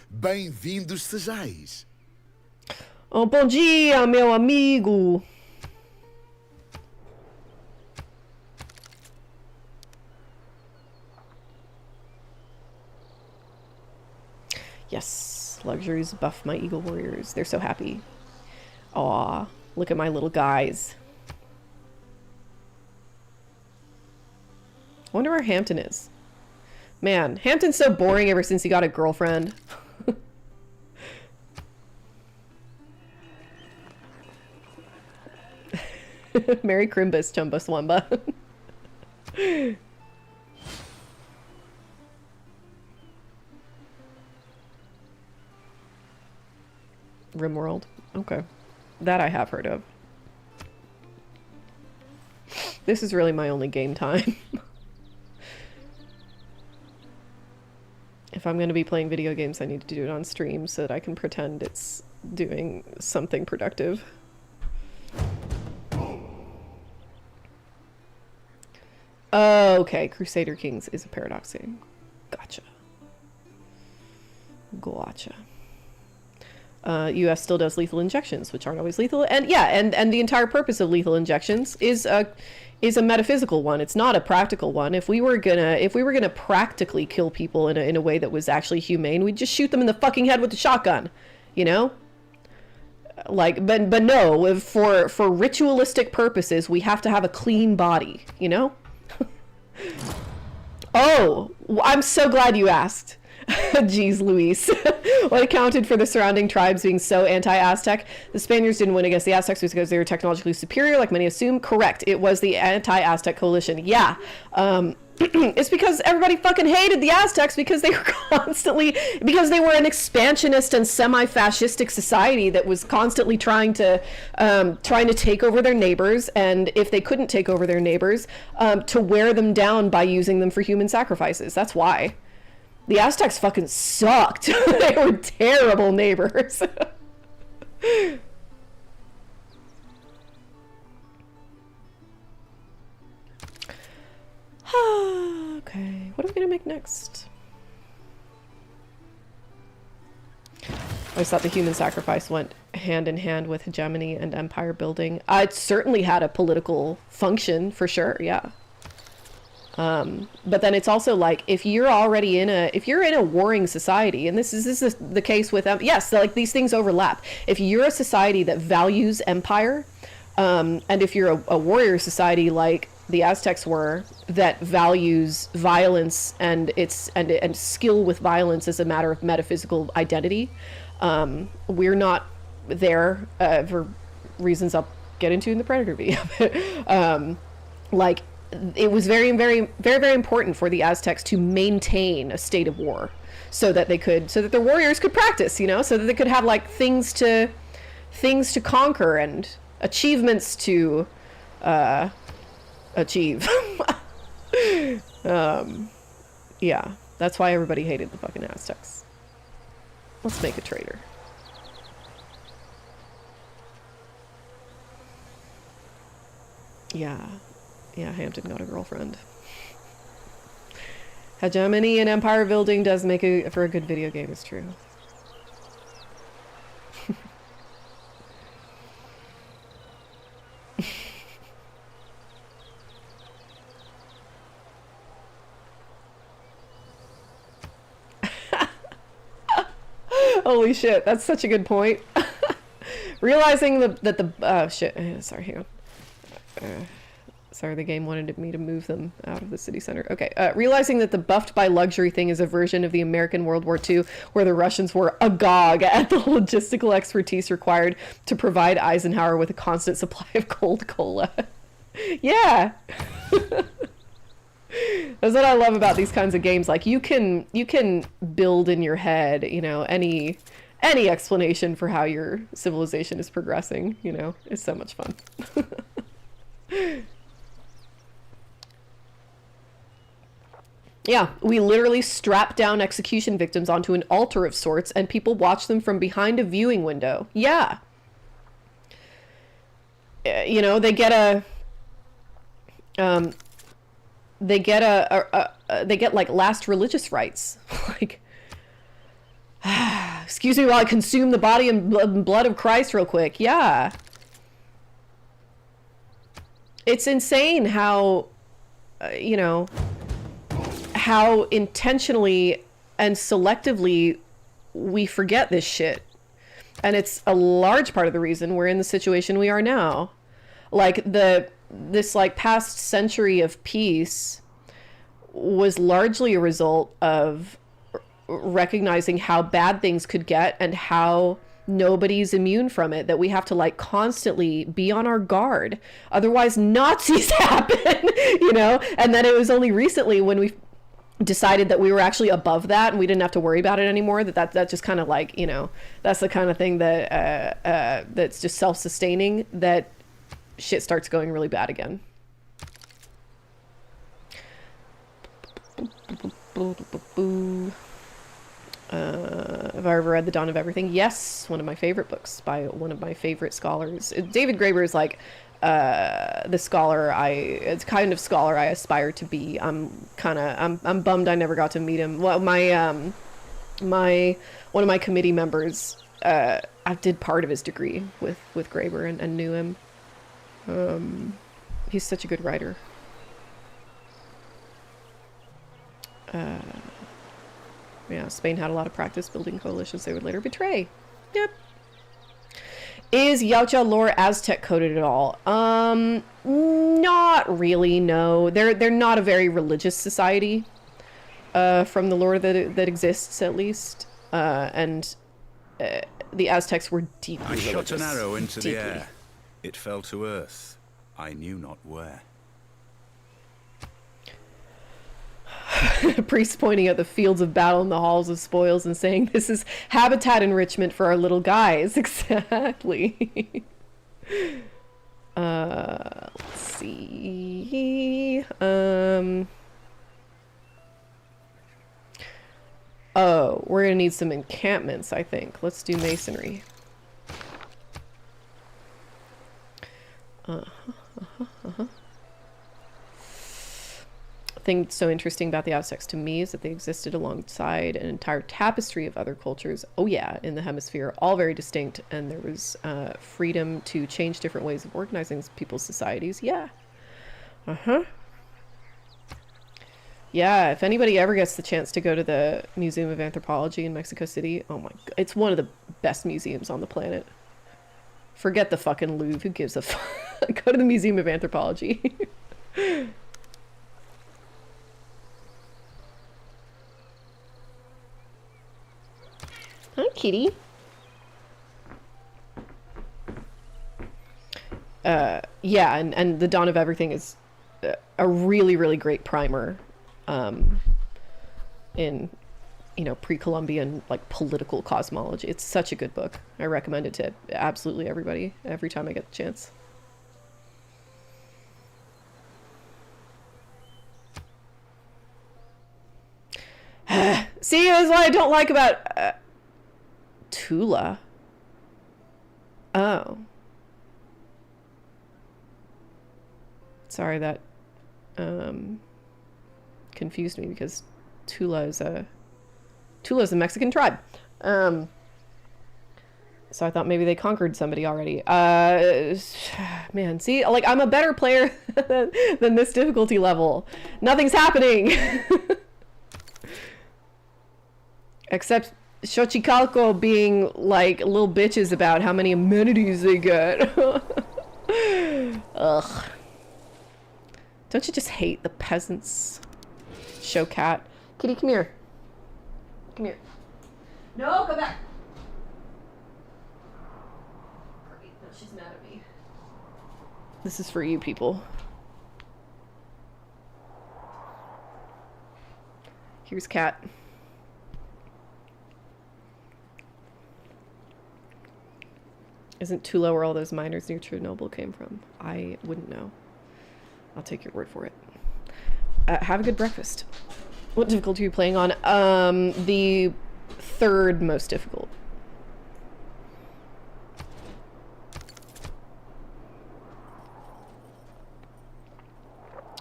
S6: Bem-vindos sejais.
S1: Oh, bom dia, meu amigo. Yes, luxuries buff my eagle warriors. They're so happy. Aw, look at my little guys. Wonder where Hampton is. Man, Hampton's so boring ever since he got a girlfriend. Merry Crimbus, Chumbaswamba. Rimworld. Okay. That I have heard of. This is really my only game time. If I'm going to be playing video games, I need to do it on stream so that I can pretend it's doing something productive. Okay, Crusader Kings is a Paradox game. Gotcha. Gotcha. US still does lethal injections, which aren't always lethal, and yeah, and the entire purpose of lethal injections is a metaphysical one. It's not a practical one. If we were gonna practically kill people in a way that was actually humane, we'd just shoot them in the fucking head with a shotgun, you know? Like, but no, for ritualistic purposes, we have to have a clean body, you know? Oh, I'm so glad you asked. Jeez Louise. What accounted for the surrounding tribes being so anti-Aztec? The Spaniards didn't win against the Aztecs because they were technologically superior, like many assume. Correct. It was the anti-Aztec coalition. Yeah. It's because everybody fucking hated the Aztecs because they were because they were an expansionist and semi-fascistic society that was constantly trying to take over their neighbors, and if they couldn't take over their neighbors, to wear them down by using them for human sacrifices. That's why. The Aztecs fucking sucked. They were terrible neighbors. Okay, what are we gonna make next? I just thought the human sacrifice went hand in hand with hegemony and empire building. It certainly had a political function, for sure, yeah. But then it's also like, if you're already in a warring society, and this is the case with, yes, like these things overlap. If you're a society that values empire, and if you're a warrior society like the Aztecs were, that values violence and skill with violence as a matter of metaphysical identity, we're not there for reasons I'll get into in the Predator video. Like, it was very, very, very, very important for the Aztecs to maintain a state of war, so that their warriors could practice, you know, so that they could have like things to conquer and achievements to achieve. Yeah, that's why everybody hated the fucking Aztecs. Let's make a traitor. Yeah, Hampton got a girlfriend. Hegemony and empire building does make for a good video game, it's true. Holy shit, that's such a good point. Realizing that the shit, sorry, hang on. Sorry, the game wanted me to move them out of the city center. Okay, realizing that the buffed by luxury thing is a version of the American World War II, where the Russians were agog at the logistical expertise required to provide Eisenhower with a constant supply of cold cola. Yeah. That's what I love about these kinds of games. Like, you can build in your head, you know, any explanation for how your civilization is progressing, you know. It's so much fun. Yeah, we literally strap down execution victims onto an altar of sorts, and people watch them from behind a viewing window. Yeah. You know, they get like last religious rites. Like, excuse me while I consume the body and blood of Christ real quick. Yeah. It's insane how, you know, how intentionally and selectively we forget this shit. And it's a large part of the reason we're in the situation we are now. Like, this like past century of peace was largely a result of recognizing how bad things could get and how nobody's immune from it, that we have to like constantly be on our guard, otherwise Nazis happen. You know. And then it was only recently when we decided that we were actually above that and we didn't have to worry about it anymore, that just kind of like, you know, that's the kind of thing that that's just self-sustaining, that shit starts going really bad again. Have I ever read The Dawn of Everything? Yes, one of my favorite books by one of my favorite scholars. David Graeber is like the scholar it's kind of scholar I aspire to be. I'm bummed I never got to meet him. Well, one of my committee members, I did part of his degree with Graeber and knew him. He's such a good writer. Yeah, Spain had a lot of practice building coalitions they would later betray. Yep. Is Yautja lore Aztec coded at all? Not really, no. They're not a very religious society, from the lore that exists, at least. And the Aztecs were deeply religious.
S4: I shot an arrow into the air. It fell to earth. I knew not where.
S1: Priest pointing at the fields of battle and the halls of spoils and saying, "This is habitat enrichment for our little guys." Exactly. Let's see. Oh, we're gonna need some encampments, I think. Let's do masonry. thing that's so interesting about the Aztecs to me is that they existed alongside an entire tapestry of other cultures. Oh yeah, in the hemisphere, all very distinct, and there was freedom to change different ways of organizing people's societies. Yeah. Yeah, if anybody ever gets the chance to go to the Museum of Anthropology in Mexico City, oh my god, it's one of the best museums on the planet. Forget the fucking Louvre, who gives a fuck? Go to the Museum of Anthropology. Hi, kitty. Yeah, and The Dawn of Everything is a really, really great primer in, you know, pre-Columbian, like, political cosmology. It's such a good book. I recommend it to absolutely everybody every time I get the chance. See, that's what I don't like about Tula. Oh. Sorry, that confused me because Tula is a Mexican tribe. So I thought maybe they conquered somebody already. Man, see, like, I'm a better player than this difficulty level. Nothing's happening. Except Xochicalco being like little bitches about how many amenities they get. Ugh. Don't you just hate the peasants? Show cat. Kitty, come here. Come here. No, come back. Great. No, she's mad at me. This is for you people. Here's cat. Isn't Tula where all those miners near Chernobyl came from? I wouldn't know. I'll take your word for it. Have a good breakfast. What difficulty are you playing on? The third most difficult.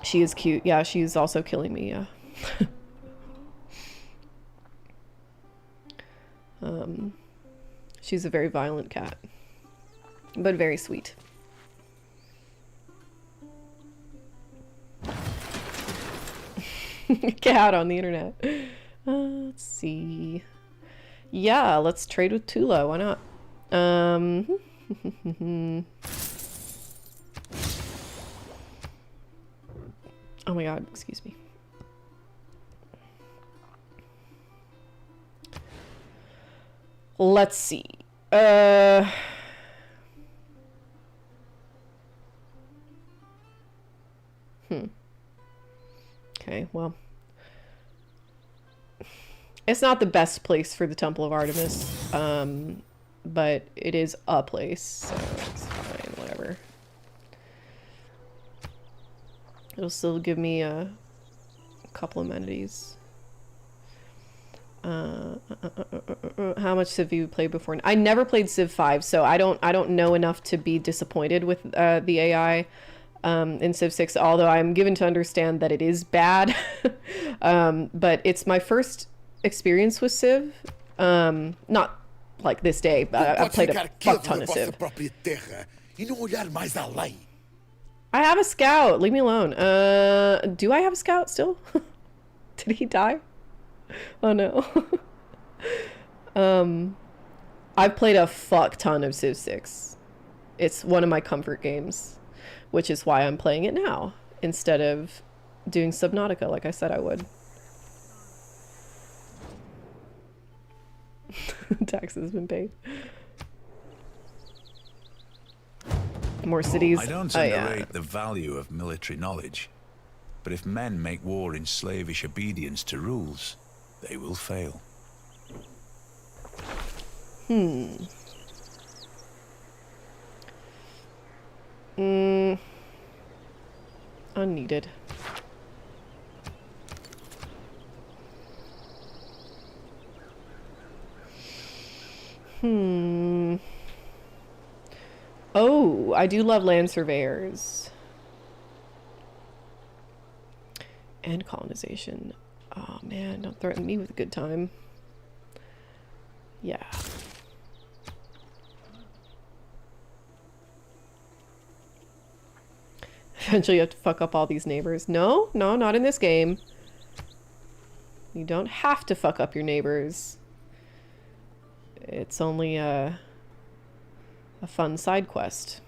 S1: She is cute. Yeah, she's also killing me, yeah. She's a very violent cat. But very sweet. Cat on the internet. Let's see. Yeah, let's trade with Tula. Why not? Oh my god, excuse me. Let's see. Okay, well. It's not the best place for the Temple of Artemis, but it is a place, so it's fine, whatever. It'll still give me a couple amenities. How much Civ have you played before? I never played Civ 5, so I don't know enough to be disappointed with the AI in Civ 6, although I'm given to understand that it is bad. But it's my first experience with Civ. Not like this day, but I've played a fuck ton of Civ. I have a scout. Leave me alone. Do I have a scout still? Did he die? Oh no. I've played a fuck ton of Civ 6. It's one of my comfort games, which is why I'm playing it now instead of doing Subnautica like I said I would. Taxes has been paid. More cities.
S7: I don't underrate the value of military knowledge, but if men make war in slavish obedience to rules, they will fail.
S1: Unneeded. Oh, I do love land surveyors. And colonization. Oh man, don't threaten me with a good time. Yeah. Eventually you have to fuck up all these neighbors. No, no, not in this game. You don't have to fuck up your neighbors. It's only a fun side quest.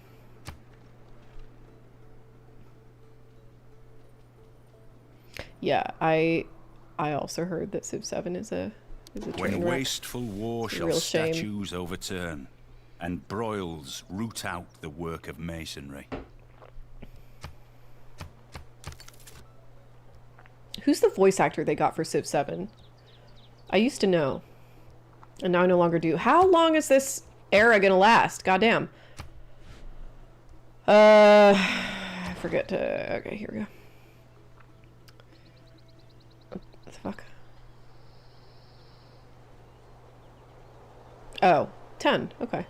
S1: Yeah, I also heard that Civ 7 is a train
S3: When
S1: wreck.
S3: wasteful war
S1: It's a
S3: shall
S1: real shame.
S3: statues overturn, and broils root out the work of masonry.
S1: Who's the voice actor they got for Civ 7? I used to know. And now I no longer do. How long is this era gonna last? Goddamn. I forget to... Okay, here we go. What the fuck? Oh, 10. Okay.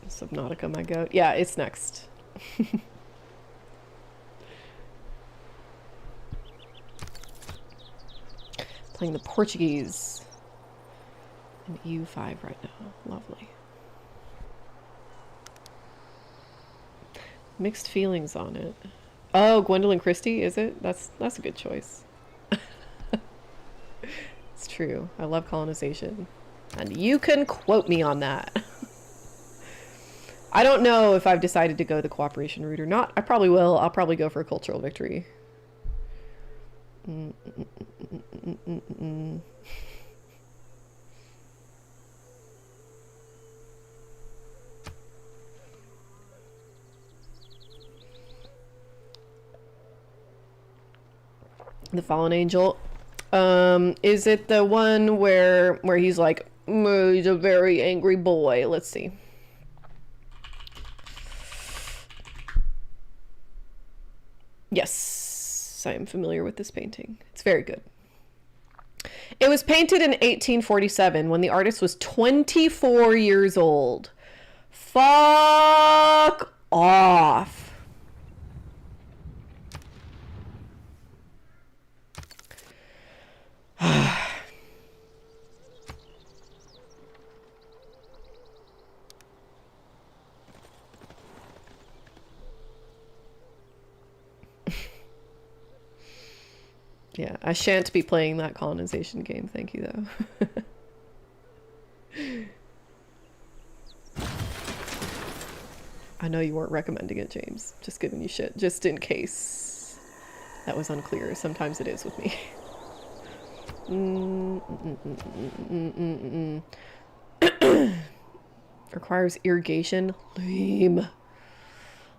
S1: Subnautica, my goat. Yeah, it's next. Playing the Portuguese in EU5 right now. Lovely. Mixed feelings on it. Oh, Gwendolyn Christie, is it? That's a good choice. It's true. I love colonization. And you can quote me on that. I don't know if I've decided to go the cooperation route or not. I probably will. I'll probably go for a cultural victory. The Fallen Angel. Is it the one where he's like, he's a very angry boy? Let's see. Yes, I am familiar with this painting. It's very good. It was painted in 1847 when the artist was 24 years old. Fuck off. Yeah, I shan't be playing that colonization game, thank you, though. I know you weren't recommending it, James. Just giving you shit, just in case that was unclear. Sometimes it is with me. Requires irrigation. Lame.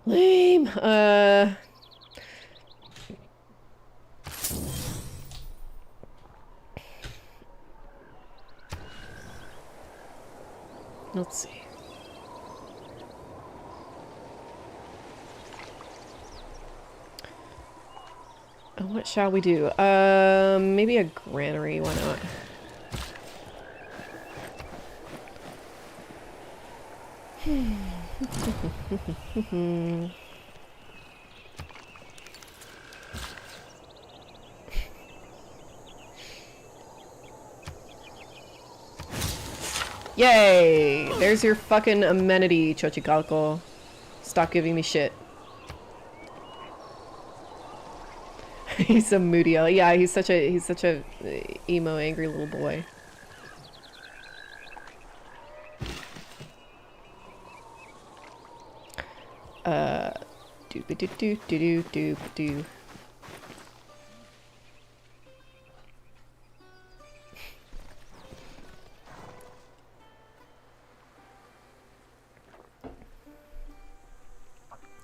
S1: Lame. Let's see. What shall we do? Maybe a granary, why not? Yay! There's your fucking amenity, Chochicalco. Stop giving me shit. He's so moody. Yeah, he's such a emo, angry little boy. Doop-a-doop-doop-doop-doop-doop.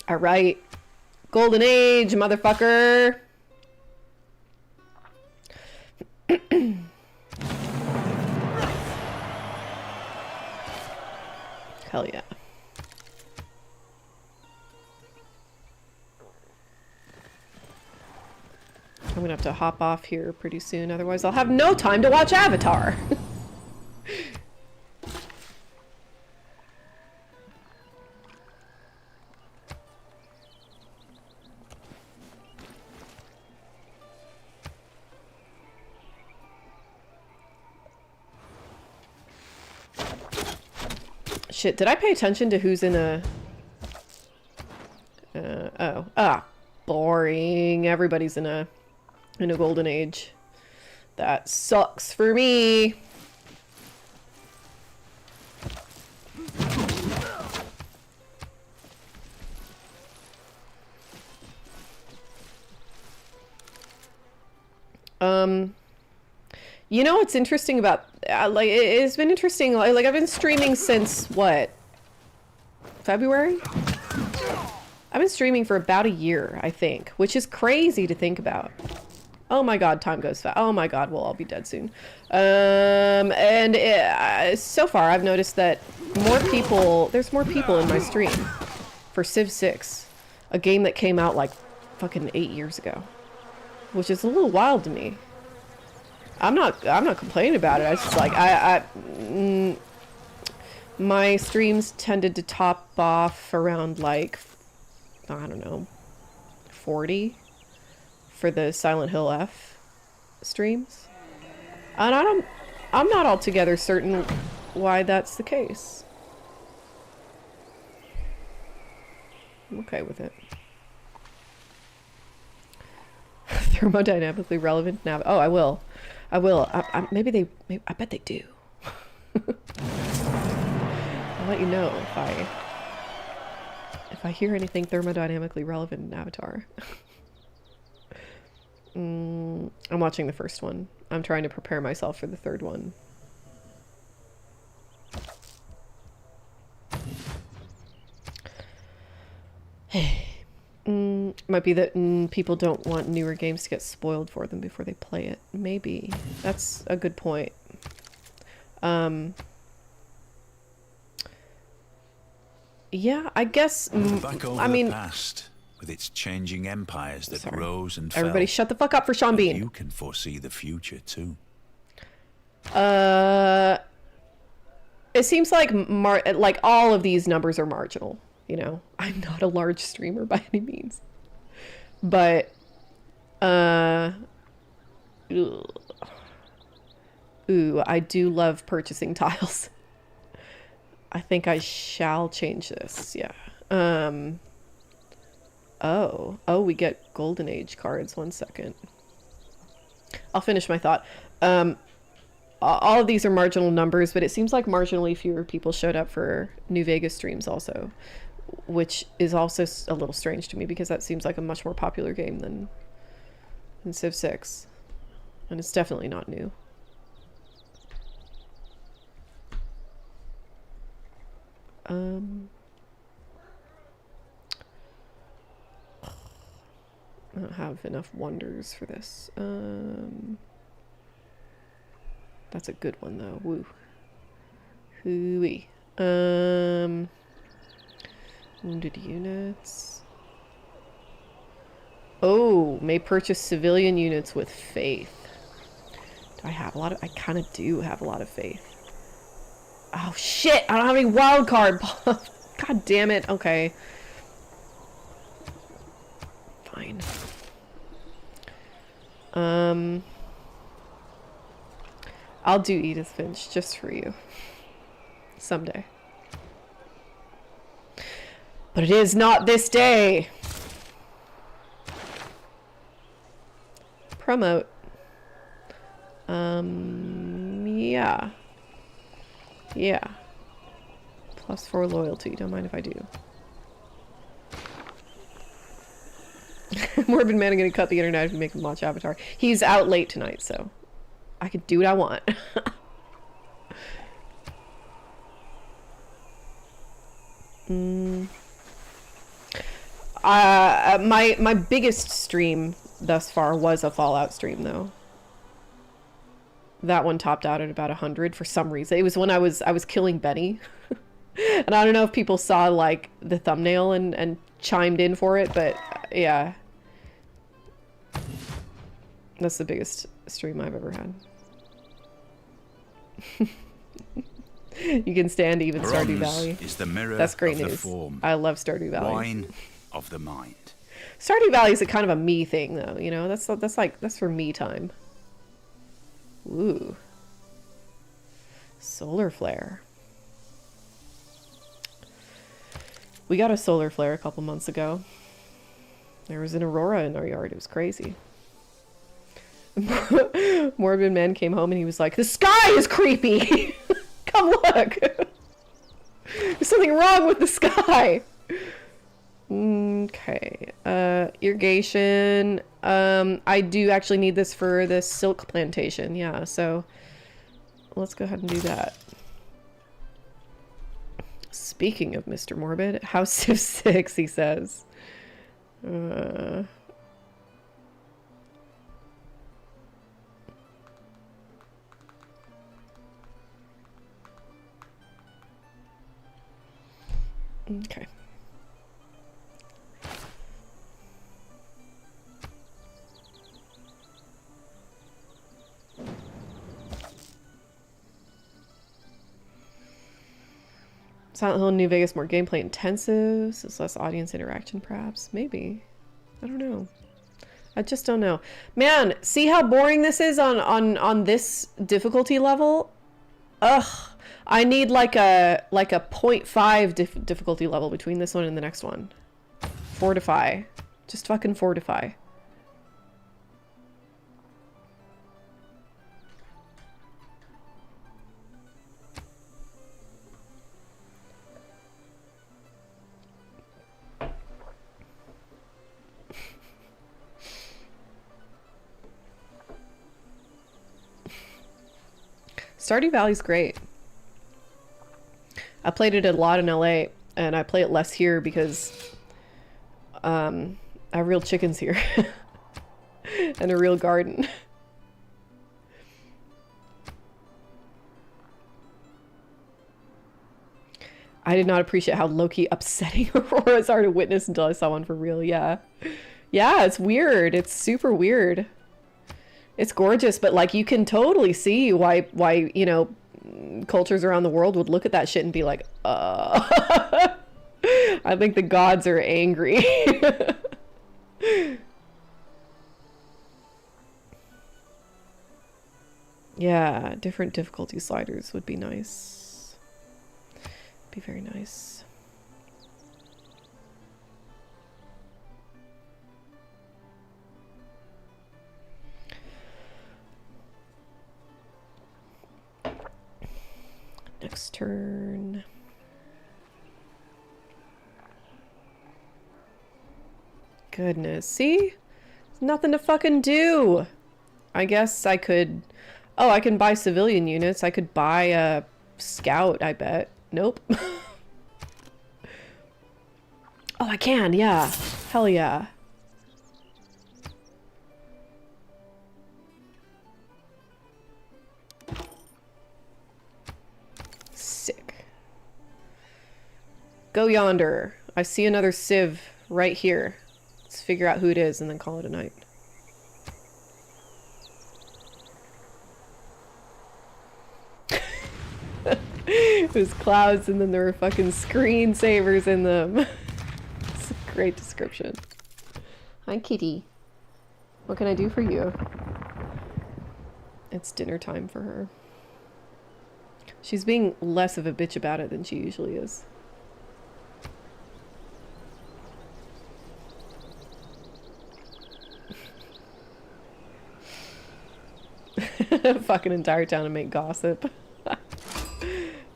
S1: All right. Golden Age, motherfucker. Hell yeah. I'm gonna have to hop off here pretty soon, otherwise I'll have no time to watch Avatar. Shit, did I pay attention to who's in a... boring. Everybody's in a golden age. That sucks for me. You know what's interesting about like it's been interesting, like I've been streaming since what, February? I've been streaming for about a year, I think, which is crazy to think about. Oh my god, time goes fast. Oh my god, we'll all be dead soon. So far I've noticed that there's more people in my stream for Civ 6, a game that came out like fucking 8 years ago, which is a little wild to me. I'm not complaining about it. I just like my streams tended to top off around like, I don't know, 40 for the Silent Hill F streams. And I'm not altogether certain why that's the case. I'm okay with it. Thermodynamically relevant now. Oh, I will. I bet they do. I'll let you know if I hear anything thermodynamically relevant in Avatar. I'm watching the first one. I'm trying to prepare myself for the third one. Might be that people don't want newer games to get spoiled for them before they play it. Maybe. That's a good point. Yeah, I guess.
S7: Back over
S1: I mean,
S7: the past, with its changing empires that rose and fell.
S1: Everybody shut the fuck up for Sean Bean.
S7: You can foresee the future too.
S1: It seems like all of these numbers are marginal. You know, I'm not a large streamer by any means, but ooh, I do love purchasing tiles. I think I shall change this. Yeah. Oh, we get Golden Age cards. 1 second. I'll finish my thought. All of these are marginal numbers, but it seems like marginally fewer people showed up for New Vegas streams also, which is also a little strange to me because that seems like a much more popular game than Civ 6, and it's definitely not new. I don't have enough wonders for this. That's a good one though. Woo. Hooey. Wounded units. Oh, may purchase civilian units with faith. Do I have a lot of... I kind of do have a lot of faith. Oh shit! I don't have any wild card. God damn it. Okay. Fine. I'll do Edith Finch just for you. Someday. But it is not this day. Promote. Yeah. Yeah. +4 loyalty. Don't mind if I do. Morbid Man, I'm gonna cut the internet if you make him watch Avatar. He's out late tonight, so I can do what I want. My biggest stream thus far was a Fallout stream, though. That one topped out at about 100 for some reason. It was when I was killing Benny. And I don't know if people saw like the thumbnail and chimed in for it, but yeah. That's the biggest stream I've ever had. You can stand even Stardew Valley.
S3: Is the mirror
S1: That's great
S3: of
S1: news.
S3: the form.
S1: I love Stardew Valley.
S3: Wine of the mind.
S1: Stardew Valley is a kind of a me thing, though. You know, that's for me time. Ooh, solar flare. We got a solar flare a couple months ago. There was an aurora in our yard. It was crazy. Morbid Man came home and he was like, "The sky is creepy. Come look. There's something wrong with the sky." Okay. Irrigation. I do actually need this for the silk plantation. Yeah, so let's go ahead and do that. Speaking of Mr. Morbid, House of 6, he says. Okay. Silent Hill New Vegas more gameplay intensive, so it's less audience interaction perhaps. Maybe. I don't know. I just don't know. Man, see how boring this is on this difficulty level? Ugh. I need like a 0.5 difficulty level between this one and the next one. Fortify. Just fucking fortify. Stardew Valley's great. I played it a lot in LA, and I play it less here because I have real chickens here and a real garden. I did not appreciate how low-key upsetting auroras are to witness until I saw one for real. Yeah. Yeah, it's weird. It's super weird. It's gorgeous, but like you can totally see why you know, cultures around the world would look at that shit and be like, I think the gods are angry. Yeah, different difficulty sliders would be nice. Be very nice. Next turn. Goodness, see? There's nothing to fucking do. I guess I could... Oh, I can buy civilian units. I could buy a scout, I bet. Nope. Oh, I can, yeah. Hell yeah. Sick. Go yonder. I see another civ right here. Let's figure out who it is and then call it a night. It was clouds and then there were fucking screensavers in them. It's a great description. Hi, kitty. What can I do for you? It's dinner time for her. She's being less of a bitch about it than she usually is. Fucking entire town to make gossip.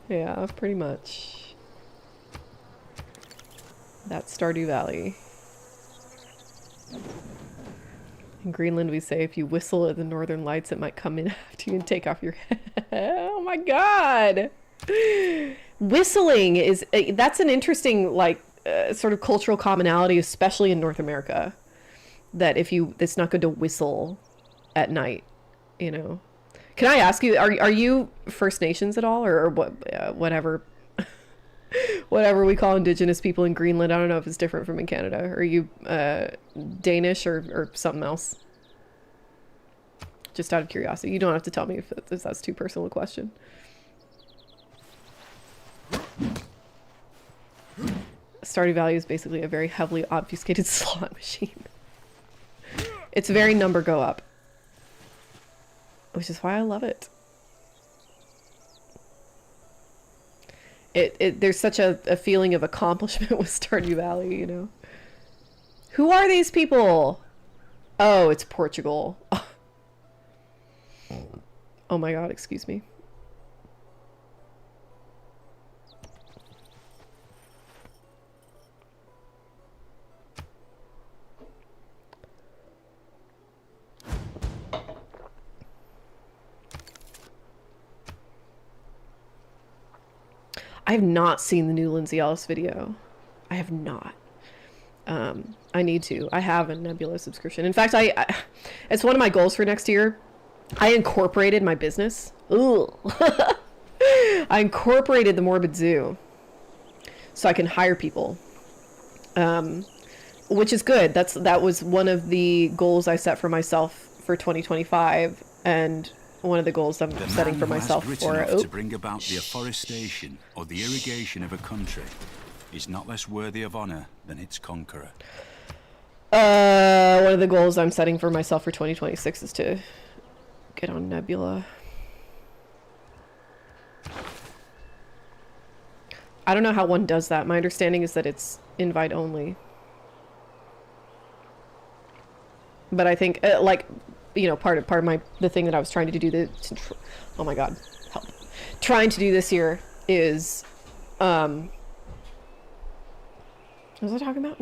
S1: Yeah, pretty much. That's Stardew Valley. In Greenland we say if you whistle at the northern lights it might come in after you and take off your head. Oh my god! Whistling is... that's an interesting, like, sort of cultural commonality, especially in North America. That if you... it's not good to whistle at night, you know? Can I ask you, are you First Nations at all, or what, whatever, whatever we call Indigenous people in Greenland? I don't know if it's different from in Canada. Are you Danish or something else? Just out of curiosity. You don't have to tell me if that's too personal a question. Stardew Valley is basically a very heavily obfuscated slot machine. It's very number go up. Which is why I love it. There's such a feeling of accomplishment with Stardew Valley, you know. Who are these people? Oh, it's Portugal. Oh my god, excuse me. I have not seen the new Lindsay Ellis video. I have not. I need to. I have a Nebula subscription. In fact, it's one of my goals for next year. I incorporated my business. Ooh. I incorporated the Morbid Zoo so I can hire people, which is good. That was one of the goals I set for myself for 2025, and one of the goals I'm setting for myself for
S3: to bring about the afforestation or the irrigation of a country is not less worthy of honor than its conqueror.
S1: One of the goals I'm setting for myself for 2026 is to get on Nebula. I don't know how one does that. My understanding is that it's invite only. But I think, like, you know, part of the thing that I was trying to do oh my god, help. Trying to do this year is, what was I talking about?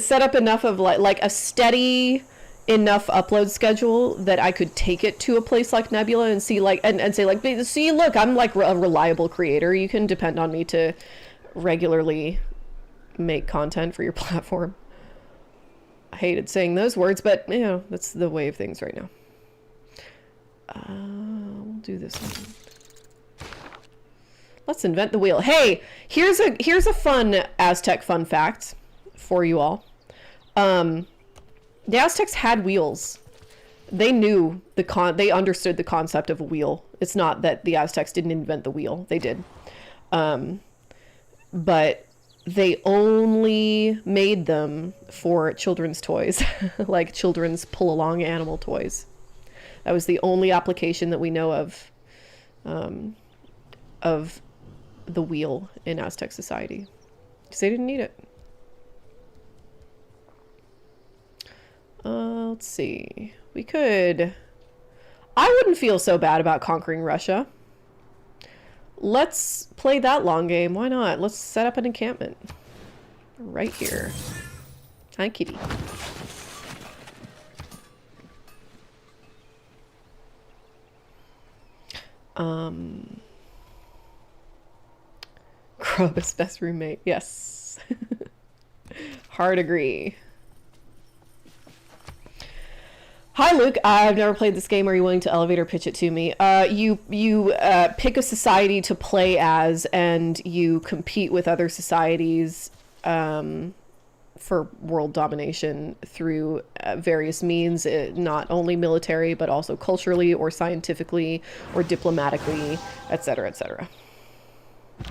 S1: Set up enough of like a steady enough upload schedule that I could take it to a place like Nebula and see like and say like, see, look, I'm like a reliable creator. You can depend on me to regularly make content for your platform. I hated saying those words, but you know, that's the way of things right now. We'll do this one. Let's invent the wheel. Hey, here's a fun Aztec fun fact for you all. The Aztecs had wheels. They knew they understood the concept of a wheel. It's not that the Aztecs didn't invent the wheel. They did. But they only made them for children's toys, like children's pull-along animal toys. That was the only application that we know of the wheel in Aztec society, because they didn't need it. Let's see. I wouldn't feel so bad about conquering Russia. Let's play that long game. Why not? Let's set up an encampment right here. Hi, kitty. Grub's best roommate. Yes. Hard agree. Hi, Luke. I've never played this game. Are you willing to elevator pitch it to me? You pick a society to play as, and you compete with other societies for world domination through various means, not only military, but also culturally or scientifically or diplomatically, etc., etc.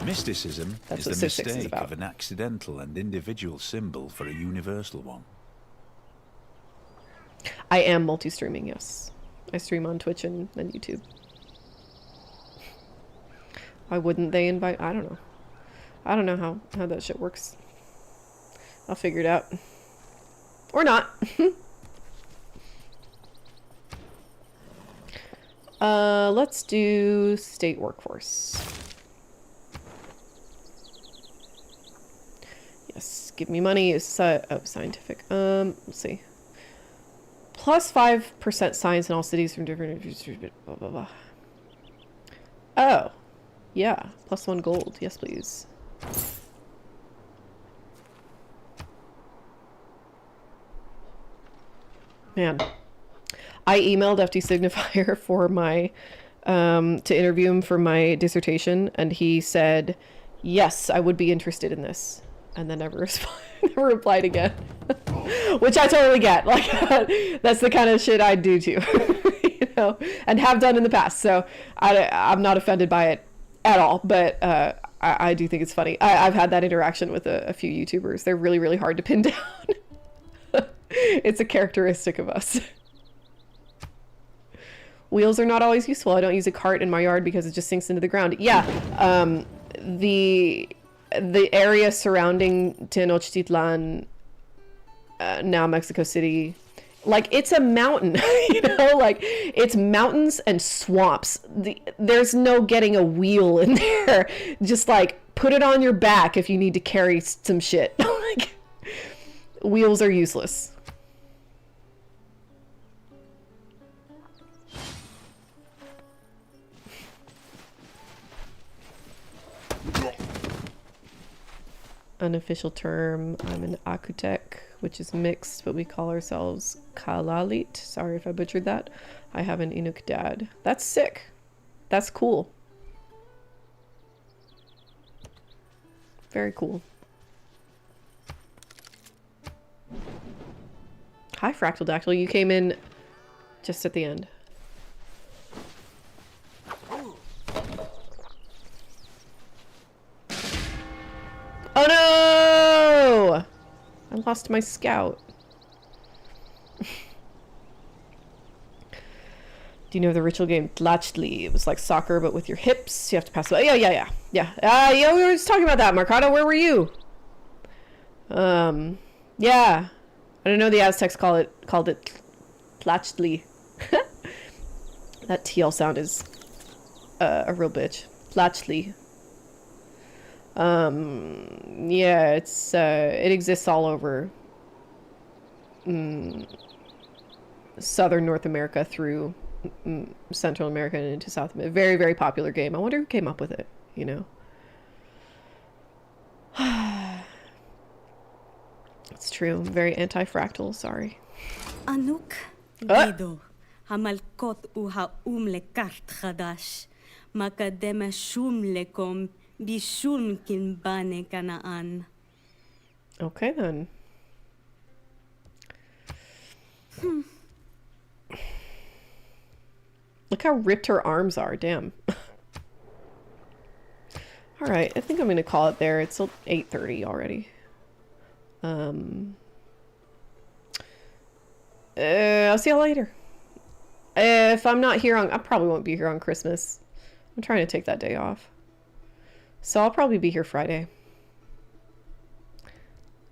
S7: Mysticism is the mistake of an accidental and individual symbol for a universal one.
S1: I am multi-streaming, yes. I stream on Twitch and YouTube. Why wouldn't they invite? I don't know. I don't know how that shit works. I'll figure it out. Or not. Let's do state workforce. Yes, give me money. Oh, scientific. Let's see. Plus 5% science in all cities from different blah blah blah. Oh, yeah. Plus 1 gold. Yes, please. Man, I emailed FD Signifier for my to interview him for my dissertation, and he said, "Yes, I would be interested in this," and then never replied again. Which I totally get. Like, that's the kind of shit I do too, you know, and have done in the past. So I'm not offended by it at all. But I do think it's funny. I've had that interaction with a few YouTubers. They're really, really hard to pin down. It's a characteristic of us. Wheels are not always useful. I don't use a cart in my yard because it just sinks into the ground. Yeah, the area surrounding Tenochtitlan, now Mexico City, like, it's a mountain, you know, like, it's mountains and swamps. There's no getting a wheel in there. Just, like, put it on your back if you need to carry some shit. Like, wheels are useless. Unofficial term, I'm an Akutek, which is mixed, but we call ourselves Kalalit. Sorry if I butchered that. I have an Inuk dad. That's sick. That's cool. Very cool. Hi, Fractal Dactyl. You came in just at the end. Oh no! I lost my scout. Do you know the ritual game Tlachtli? It was like soccer, but with your hips. You have to pass away. Yeah. Yeah, we were just talking about that, Mercado. Where were you? Yeah. I don't know the Aztecs called it Tlachtli. That TL sound is a real bitch. Tlachtli. Yeah, it exists all over southern North America through Central America and into South America. Very, very popular game. I wonder who came up with it, you know? It's true. I'm very anti-fractal, sorry.
S8: Anuk Dido Hamalkot uha lekart khadash Makademe shum lekom Bishum kinbane kanaan.
S1: Okay then. Look how ripped her arms are, damn. Alright, I think I'm gonna call it there. It's 8:30 already. I'll see y'all later. If I'm not here I probably won't be here on Christmas. I'm trying to take that day off. So I'll probably be here Friday.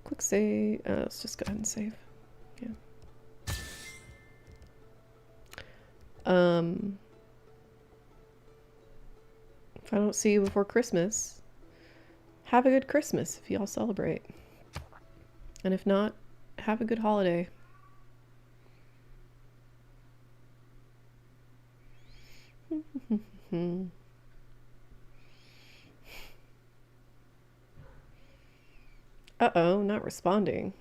S1: Quick save. Let's just go ahead and save. Yeah. If I don't see you before Christmas, have a good Christmas if y'all celebrate. And if not, have a good holiday. Uh-oh, not responding.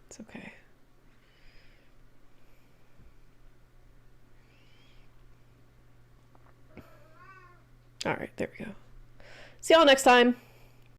S1: It's okay. All right, there we go. See y'all next time.